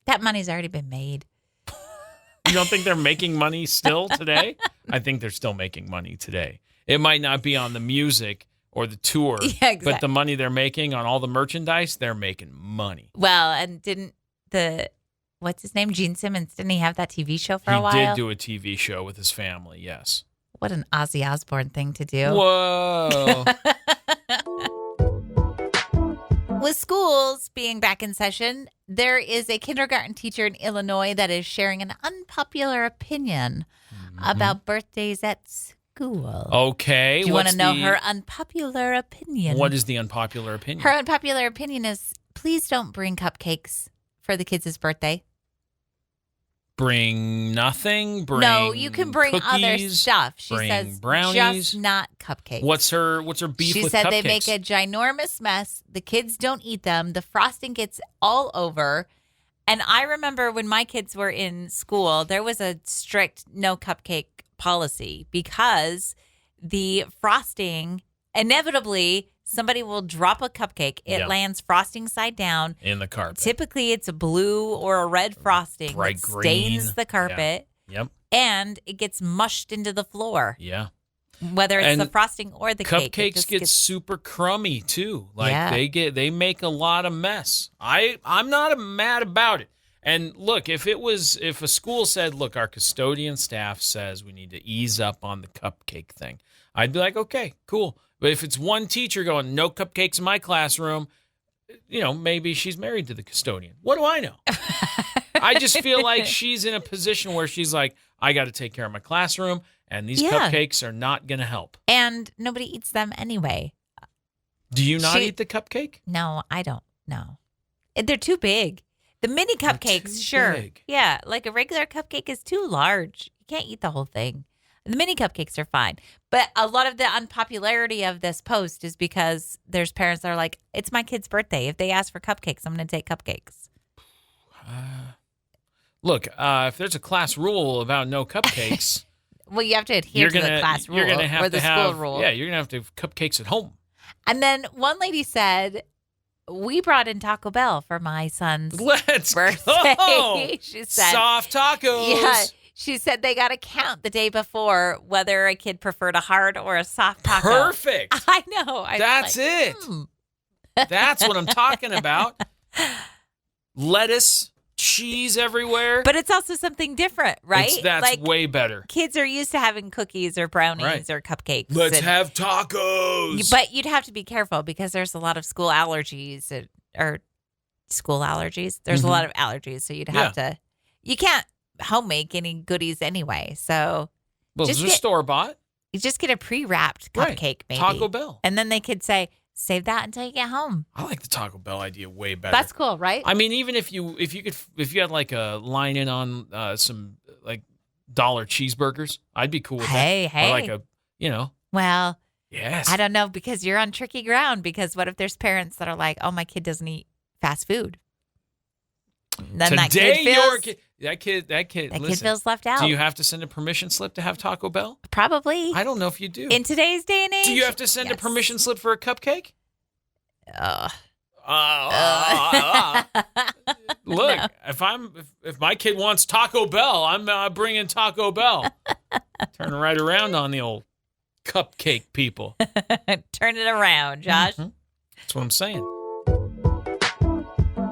That money's already been made. You don't think they're making money still today? I think they're still making money today. It might not be on the music or the tour, Yeah, exactly. but the money they're making on all the merchandise, they're making money. Well, and didn't what's his name? Gene Simmons, didn't he have that TV show for a He while? did do a TV show with his family, yes. What an Ozzy Osbourne thing to do. Whoa. With schools being back in session, there is a kindergarten teacher in Illinois that is sharing an unpopular opinion about birthdays at school. Okay. Do you want to know her unpopular opinion? What is the unpopular opinion? Her unpopular opinion is, please don't bring cupcakes for the kids' birthday. Bring nothing? No, you can bring other stuff. She says brownies. Just not cupcakes. What's her beef with cupcakes? She said they make a ginormous mess. The kids don't eat them. The frosting gets all over. And I remember when my kids were in school, there was a strict no cupcake policy because the frosting, inevitably, somebody will drop a cupcake. It lands frosting side down. In the carpet. Typically, it's a blue or a red frosting. Bright that green. Stains the carpet. Yeah. Yep. And it gets mushed into the floor. Yeah. Whether it's And the frosting or the cake. Cupcakes get super crummy, too. Like, they make a lot of mess. I'm not mad about it. And look, if a school said, look, our custodian staff says we need to ease up on the cupcake thing, I'd be like, okay, cool. But if it's one teacher going, no cupcakes in my classroom, maybe she's married to the custodian. What do I know? I just feel like she's in a position where she's like, I got to take care of my classroom, and these cupcakes are not going to help. And nobody eats them anyway. Do you not eat the cupcake? No, I don't. No. They're too big. The mini cupcakes, sure. Big. Yeah, like a regular cupcake is too large. You can't eat the whole thing. The mini cupcakes are fine. But a lot of the unpopularity of this post is because there's parents that are like, it's my kid's birthday. If they ask for cupcakes, I'm going to take cupcakes. Look, if there's a class rule about no cupcakes. Well, you have to adhere to the class rule or the school rule. Yeah, you're going to have cupcakes at home. And then one lady said, we brought in Taco Bell for my son's birthday. Go! She said, soft tacos. Yeah. She said they got to count the day before whether a kid preferred a hard or a soft taco. Perfect. I know. That's it. That's what I'm talking about. Lettuce, cheese everywhere. But it's also something different, right? That's way better. Kids are used to having cookies or brownies or cupcakes. Let's have tacos. But you'd have to be careful because there's a lot of school allergies or school allergies. There's a lot of allergies. So you'd have to, you can't home make any goodies anyway. So those are store-bought. You just get a pre-wrapped cupcake, maybe. Taco Bell. And then they could say, save that until you get home. I like the Taco Bell idea way better. That's cool, right? I mean, even if you had like a line in on some like dollar cheeseburgers, I'd be cool with that. Hey. Or like a, Well, yes. I don't know because you're on tricky ground because what if there's parents that are like, oh, my kid doesn't eat fast food? Then that kid feels left out. Do you have to send a permission slip to have Taco Bell? Probably. I don't know if you do. In today's day and age. Do you have to send a permission slip for a cupcake? Look, No. if my kid wants Taco Bell, I'm bringing Taco Bell. Turn right around on the old cupcake people. Turn it around, Josh. Mm-hmm. That's what I'm saying.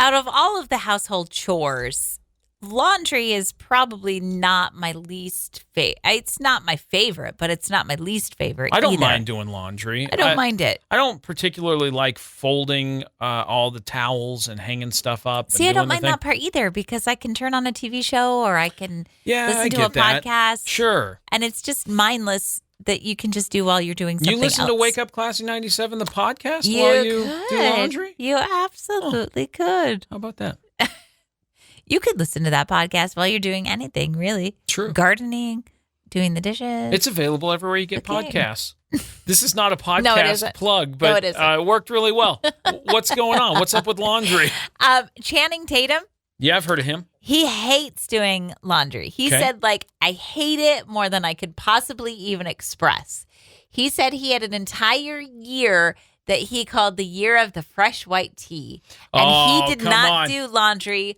Out of all of the household chores, laundry is probably not my least favorite. It's not my favorite, but it's not my least favorite I don't either. mind doing laundry. I don't mind it. I don't particularly like folding all the towels and hanging stuff up. See, I don't mind that part either because I can turn on a TV show or I can listen to a podcast. Sure. And it's just mindless that you can just do while you're doing something else. You listen to Wake Up Classy 97, the podcast, while you do laundry? You absolutely could. How about that? You could listen to that podcast while you're doing anything, really. True. Gardening, doing the dishes. It's available everywhere you get podcasts. This is not a podcast No, it isn't. plug, but it worked really well. What's going on? What's up with laundry? Channing Tatum. Yeah, I've heard of him. He hates doing laundry. He said, I hate it more than I could possibly even express. He said he had an entire year that he called the year of the fresh white tea. And he did not do laundry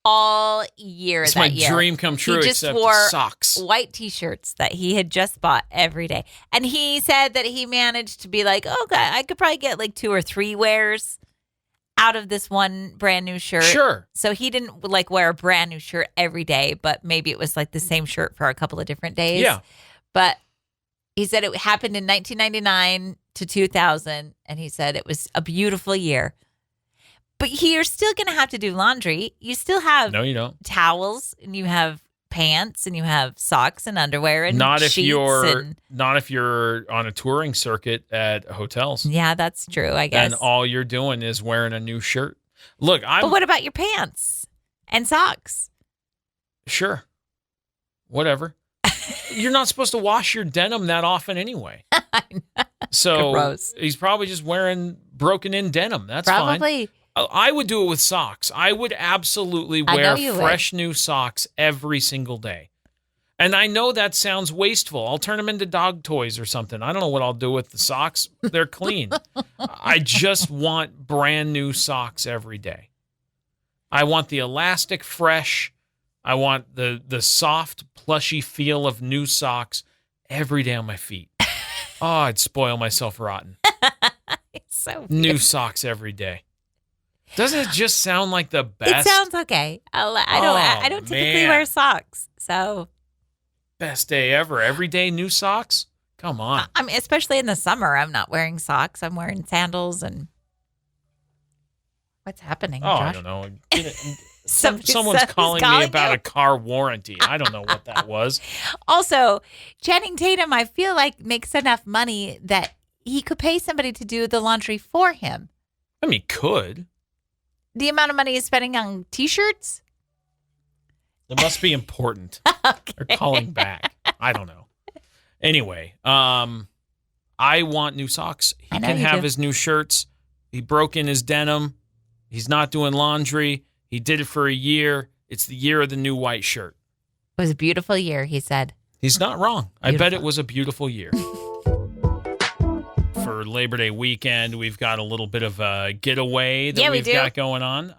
all year it's that year. It's my dream come true, he just except wore socks. White T-shirts that he had just bought every day. And he said that he managed to be like, okay, I could probably get like 2 or 3 wears out of this one brand new shirt. Sure. So he didn't wear a brand new shirt every day, but maybe it was like the same shirt for a couple of different days. Yeah. But He said it happened in 1999 to 2000, and he said it was a beautiful year. But you're still going to have to do laundry. You still have No, you don't. towels, and you have pants, and you have socks and underwear and Not if sheets you're on a touring circuit at hotels. Yeah, that's true, I guess. And all you're doing is wearing a new shirt. Look, But what about your pants and socks? Sure. Whatever. You're not supposed to wash your denim that often anyway. I know. So Gross. he's probably just wearing broken in denim. That's Probably. fine. I would do it with socks. I would absolutely I know wear you fresh new socks every single day. And I know that sounds wasteful. I'll turn them into dog toys or something. I don't know what I'll do with the socks. They're clean. I just want brand new socks every day. I want the elastic fresh. I want the soft, plushy feel of new socks every day on my feet. Oh, I'd spoil myself rotten. It's so weird. New socks every day. Doesn't it just sound like the best? It sounds okay. I don't typically wear socks, so Best day ever. Every day new socks? Come on. I mean, especially in the summer, I'm not wearing socks. I'm wearing sandals and what's happening, Oh, Josh? I don't know. Somebody's Someone's calling me calling about you? a car warranty. I don't know what that was. Also, Channing Tatum, I feel like makes enough money that he could pay somebody to do the laundry for him. I mean, could. The amount of money he's spending on T-shirts? It must be important. They're calling back. I don't know. Anyway, I want new socks. He I know can you have do. his new shirts. He broke in his denim. He's not doing laundry. He did it for a year. It's the year of the new white shirt. It was a beautiful year, he said. He's not wrong. I bet Beautiful. it was a beautiful year. For Labor Day weekend, we've got a little bit of a getaway that Yeah, we we've do. got going on.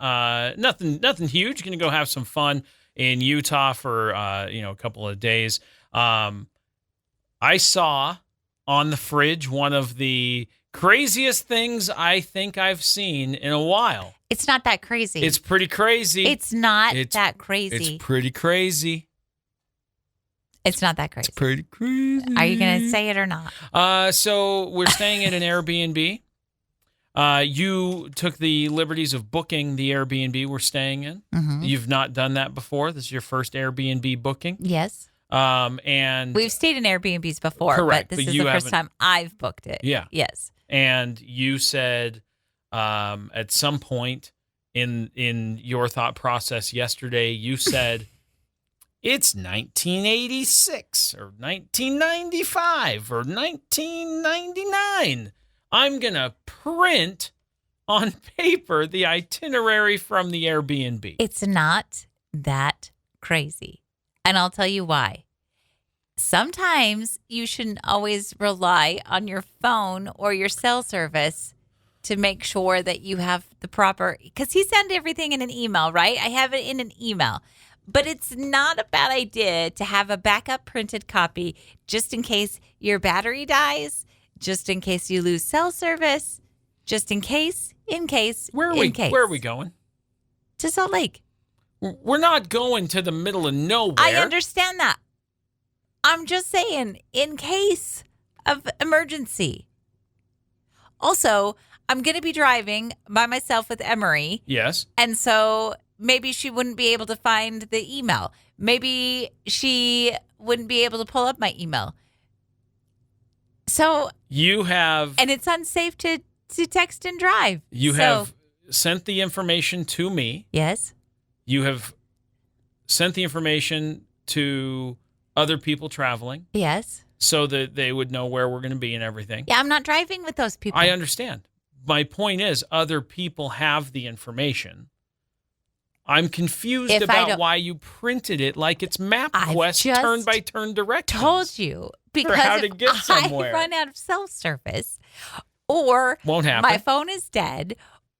Nothing huge. Going to go have some fun in Utah for a couple of days. I saw on the fridge one of the craziest things I think I've seen in a while. It's not that crazy. It's pretty crazy. It's not It's- that crazy. It's pretty crazy. It's not that crazy. It's pretty crazy. Are you going to say it or not? So we're staying at an Airbnb. You took the liberties of booking the Airbnb we're staying in. Mm-hmm. You've not done that before. This is your first Airbnb booking. Yes. And We've stayed in Airbnbs before, Correct, but this but is you the first haven't- time I've booked it. Yeah. Yes. and you said at some point in your thought process yesterday, you said it's 1986 or 1995 or 1999. I'm going to print on paper the itinerary from the Airbnb. It's not that crazy. And I'll tell you why. Sometimes you shouldn't always rely on your phone or your cell service to make sure that you have the proper, because he sent everything in an email, right? I have it in an email. But it's not a bad idea to have a backup printed copy just in case your battery dies, just in case you lose cell service, just in case. Where are we going? To Salt Lake. We're not going to the middle of nowhere. I understand that. I'm just saying, in case of emergency. Also, I'm going to be driving by myself with Emery. Yes. And so maybe she wouldn't be able to find the email. Maybe she wouldn't be able to pull up my email. So, You have and it's unsafe to text and drive. you So- have sent the information to me. Yes. You have sent the information to other people traveling Yes. so that they would know where we're going to be and everything. Yeah, I'm not driving with those people. I understand. My point is other people have the information. I'm confused If I about don't- why you printed it like it's I've MapQuest just turn-by-turn directions. Told you because how to if get somewhere. I run out of cell service, or Won't happen. my phone is dead,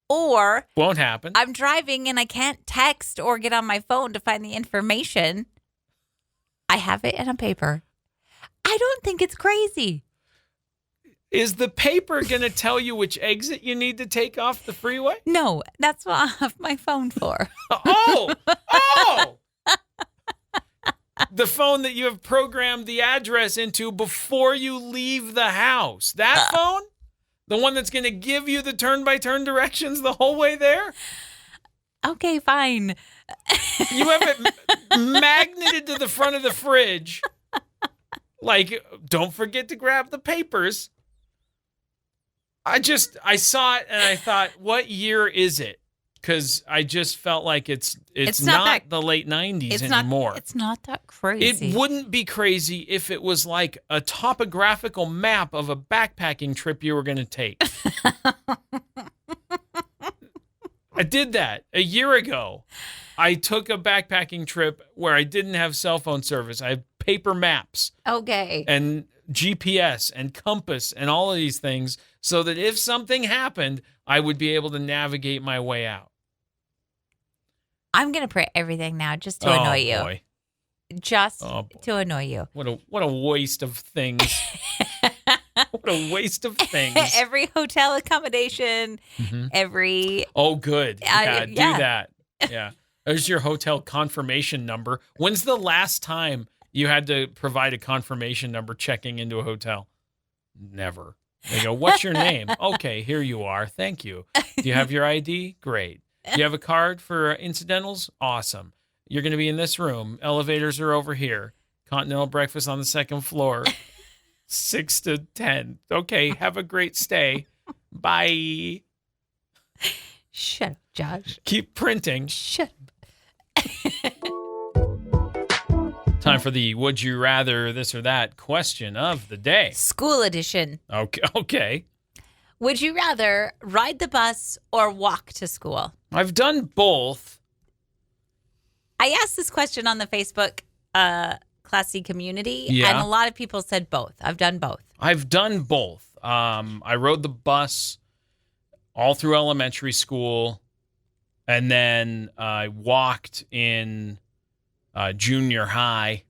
or Won't happen. I'm driving and I can't text or get on my phone to find the information, I have it in a paper. I don't think it's crazy. Is the paper going to tell you which exit you need to take off the freeway? No, that's what I have my phone for. Oh! The phone that you have programmed the address into before you leave the house. That phone? The one that's going to give you the turn-by-turn directions the whole way there? Okay, fine. You have it magneted to the front of the fridge. Like, don't forget to grab the papers. I saw it and I thought, what year is it? Because I just felt like it's not the late 90s anymore. It's not that crazy. It wouldn't be crazy if it was like a topographical map of a backpacking trip you were going to take. I did that a year ago. I took a backpacking trip where I didn't have cell phone service. I had paper maps. Okay. And GPS and compass and all of these things so that if something happened, I would be able to navigate my way out. I'm going to print everything now just to annoy you. Boy. Just to annoy you. What a waste of things. What a waste of things. Every hotel accommodation, every... Oh, good. Yeah, do that. Yeah. There's your hotel confirmation number. When's the last time you had to provide a confirmation number checking into a hotel? Never. They go, what's your name? Okay, here you are. Thank you. Do you have your ID? Great. Do you have a card for incidentals? Awesome. You're going to be in this room. Elevators are over here. Continental breakfast on the second floor. 6 to 10. Okay, have a great stay. Bye. Shut up, Josh. Keep printing. Shut up. Time for the would you rather this or that question of the day. School edition. Okay. Would you rather ride the bus or walk to school? I've done both. I asked this question on the Facebook Classy community, yeah. And a lot of people said both. I've done both. I rode the bus all through elementary school, and then I walked in junior high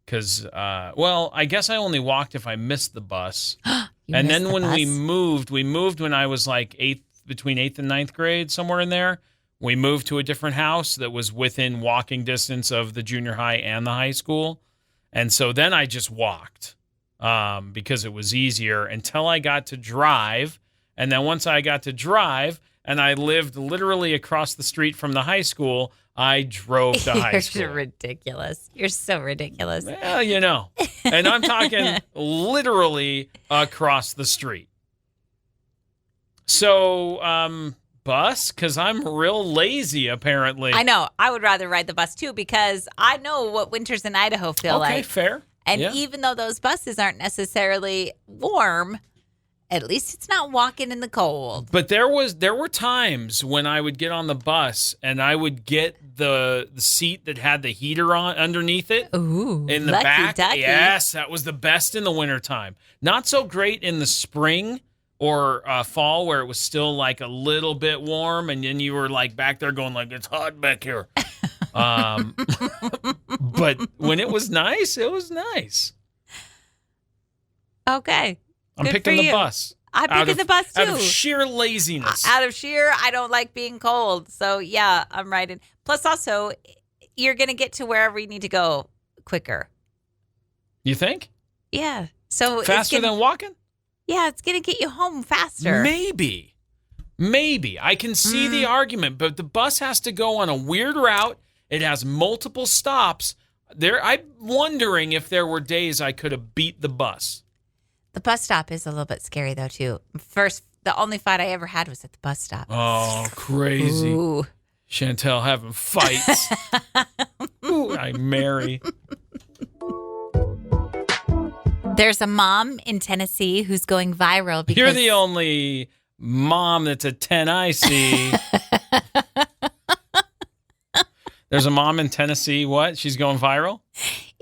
because, I guess I only walked if I missed the bus. And then when we moved when I was like between 8th and 9th grade, somewhere in there. We moved to a different house that was within walking distance of the junior high and the high school. And so then I just walked because it was easier until I got to drive. And then once I got to drive and I lived literally across the street from the high school, I drove to high school. You're ridiculous. You're so ridiculous. Well, you know. And I'm talking literally across the street. So, bus, because I'm real lazy, apparently. I know. I would rather ride the bus, too, because I know what winters in Idaho feel like. Okay, fair. And even though those buses aren't necessarily warm, at least it's not walking in the cold. But there were times when I would get on the bus and I would get the seat that had the heater on underneath it. Ooh, in the lucky back. Ducky. Yes, that was the best in the wintertime. Not so great in the spring or fall where it was still like a little bit warm and then you were like back there going like, it's hot back here. But when it was nice, it was nice. Okay. I'm Good picking for the you. bus. I'm picking the bus, too. Out of sheer laziness. I don't like being cold. So, yeah, I'm riding. Plus, also, you're going to get to wherever you need to go quicker. You think? Yeah. So faster than walking? Yeah, it's going to get you home faster. Maybe. I can see the argument, but the bus has to go on a weird route. It has multiple stops. I'm wondering if there were days I could have beat the bus. The bus stop is a little bit scary, though, too. The only fight I ever had was at the bus stop. Oh, crazy. Ooh. Chantel having fights. Ooh, I'm Mary. There's a mom in Tennessee who's going viral because... You're the only mom that's a 10 I see. There's a mom in Tennessee, what? She's going viral?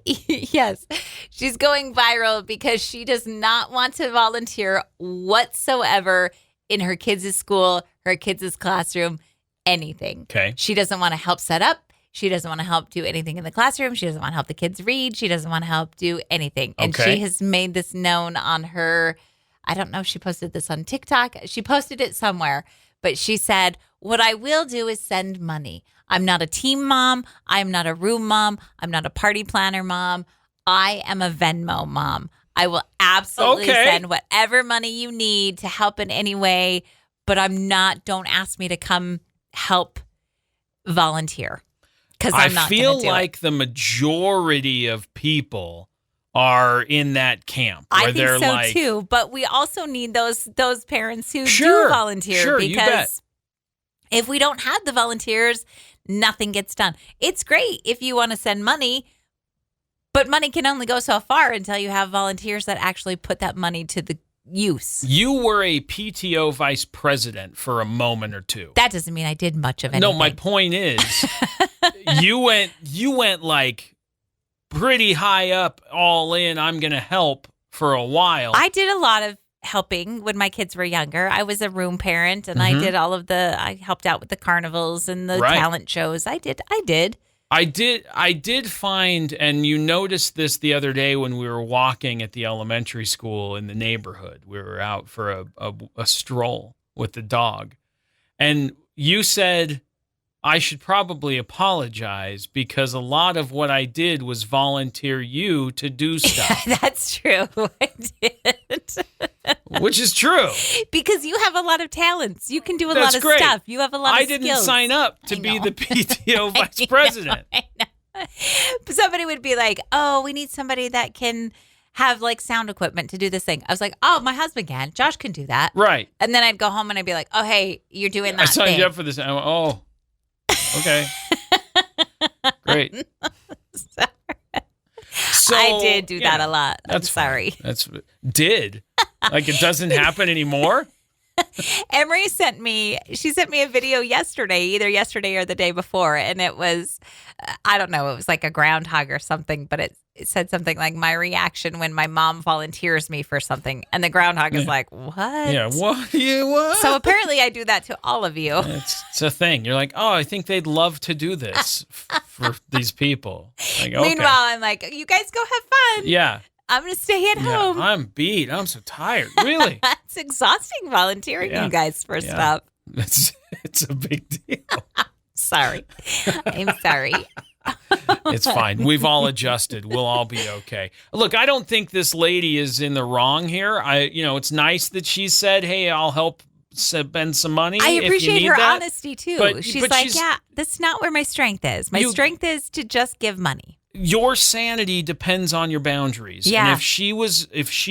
Yes. She's going viral because she does not want to volunteer whatsoever in her kids' school, her kids' classroom, anything. Okay. She doesn't want to help set up. She doesn't want to help do anything in the classroom. She doesn't want to help the kids read. She doesn't want to help do anything. And okay. She has made this known on her, I don't know if she posted this on TikTok. She posted it somewhere, but she said, What I will do is send money. I'm not a team mom. I'm not a room mom. I'm not a party planner mom. I am a Venmo mom. I will absolutely send whatever money you need to help in any way, but don't ask me to come help volunteer because I'm not going to do it. I feel like the majority of people are in that camp where I think they're so like, too, but we also need those parents who do volunteer because if we don't have the volunteers, nothing gets done. It's great if you want to send money, but money can only go so far until you have volunteers that actually put that money to the use. You were a PTO vice president for a moment or two. That doesn't mean I did much of anything. No, my point is you went like pretty high up, all in, I'm going to help for a while. I did a lot of helping when my kids were younger. I was a room parent and I did I helped out with the carnivals and the talent shows. I did find, and you noticed this the other day when we were walking at the elementary school in the neighborhood. We were out for a stroll with the dog. And you said, I should probably apologize because a lot of what I did was volunteer you to do stuff. That's true. I did. Which is true. Because you have a lot of talents. You can do a lot of stuff. You have a lot of skills. I didn't sign up to be the PTO vice president. I know. Somebody would be like, oh, we need somebody that can have like sound equipment to do this thing. I was like, oh, my husband can. Josh can do that. Right. And then I'd go home and I'd be like, oh, hey, you're doing that I signed thing. you up for this. I went, oh, okay. Great. So, I did do that a lot. That's sorry. Did? Like it doesn't happen anymore? Emery sent me a video yesterday, either yesterday or the day before, and it was, I don't know, it was like a groundhog or something, but it said something like my reaction when my mom volunteers me for something, and the groundhog is like, what? Yeah, what? So apparently I do that to all of you. It's a thing. You're like, oh, I think they'd love to do this for these people. Like, okay. Meanwhile, I'm like, you guys go have fun. Yeah. I'm going to stay at home. I'm beat. I'm so tired. Really? It's exhausting volunteering you guys for stuff. It's a big deal. Sorry. I'm sorry. It's fine. We've all adjusted. We'll all be okay. Look, I don't think this lady is in the wrong here. It's nice that she said, hey, I'll help spend some money. I appreciate if you need her that. honesty, too. She's like, that's not where my strength is. My strength is to just give money. Your sanity depends on your boundaries. Yeah. And if she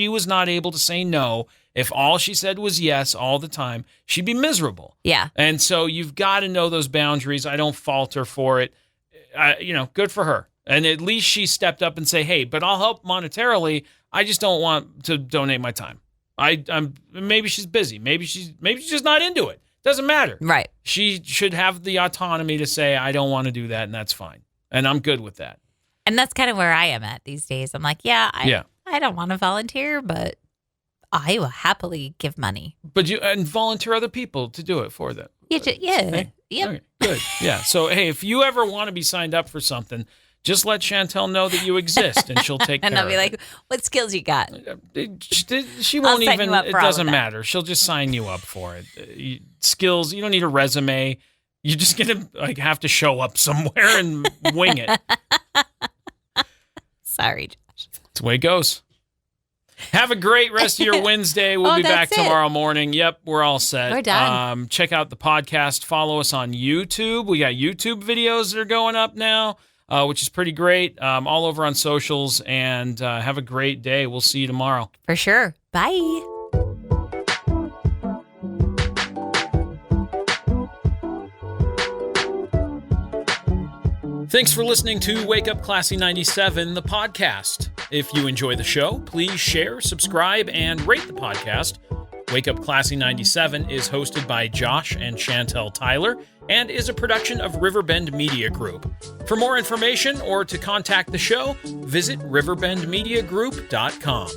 was not able to say no, if all she said was yes all the time, she'd be miserable. Yeah. And so you've got to know those boundaries. I don't fault her for it. Good for her. And at least she stepped up and say, hey, but I'll help monetarily. I just don't want to donate my time. Maybe she's busy. Maybe she's just not into it. Doesn't matter. Right. She should have the autonomy to say, I don't want to do that, and that's fine. And I'm good with that. And that's kind of where I am at these days. I'm like, I don't want to volunteer, but I will happily give money. But and volunteer other people to do it for them. Yeah. Hey, Yep. Okay, good. Yeah. So, hey, if you ever want to be signed up for something, just let Chantel know that you exist, and she'll take care of it. And I'll be like, what skills you got? She won't even, it doesn't matter. She'll just sign you up for it. Skills, you don't need a resume. You're just going to have to show up somewhere and wing it. Sorry, Josh. That's the way it goes. Have a great rest of your Wednesday. We'll be back tomorrow morning. Yep, we're all set. We're done. Check out the podcast. Follow us on YouTube. We got YouTube videos that are going up now, which is pretty great. All over on socials. And have a great day. We'll see you tomorrow. For sure. Bye. Thanks for listening to Wake Up Classy 97, the podcast. If you enjoy the show, please share, subscribe, and rate the podcast. Wake Up Classy 97 is hosted by Josh and Chantel Tyler and is a production of Riverbend Media Group. For more information or to contact the show, visit riverbendmediagroup.com.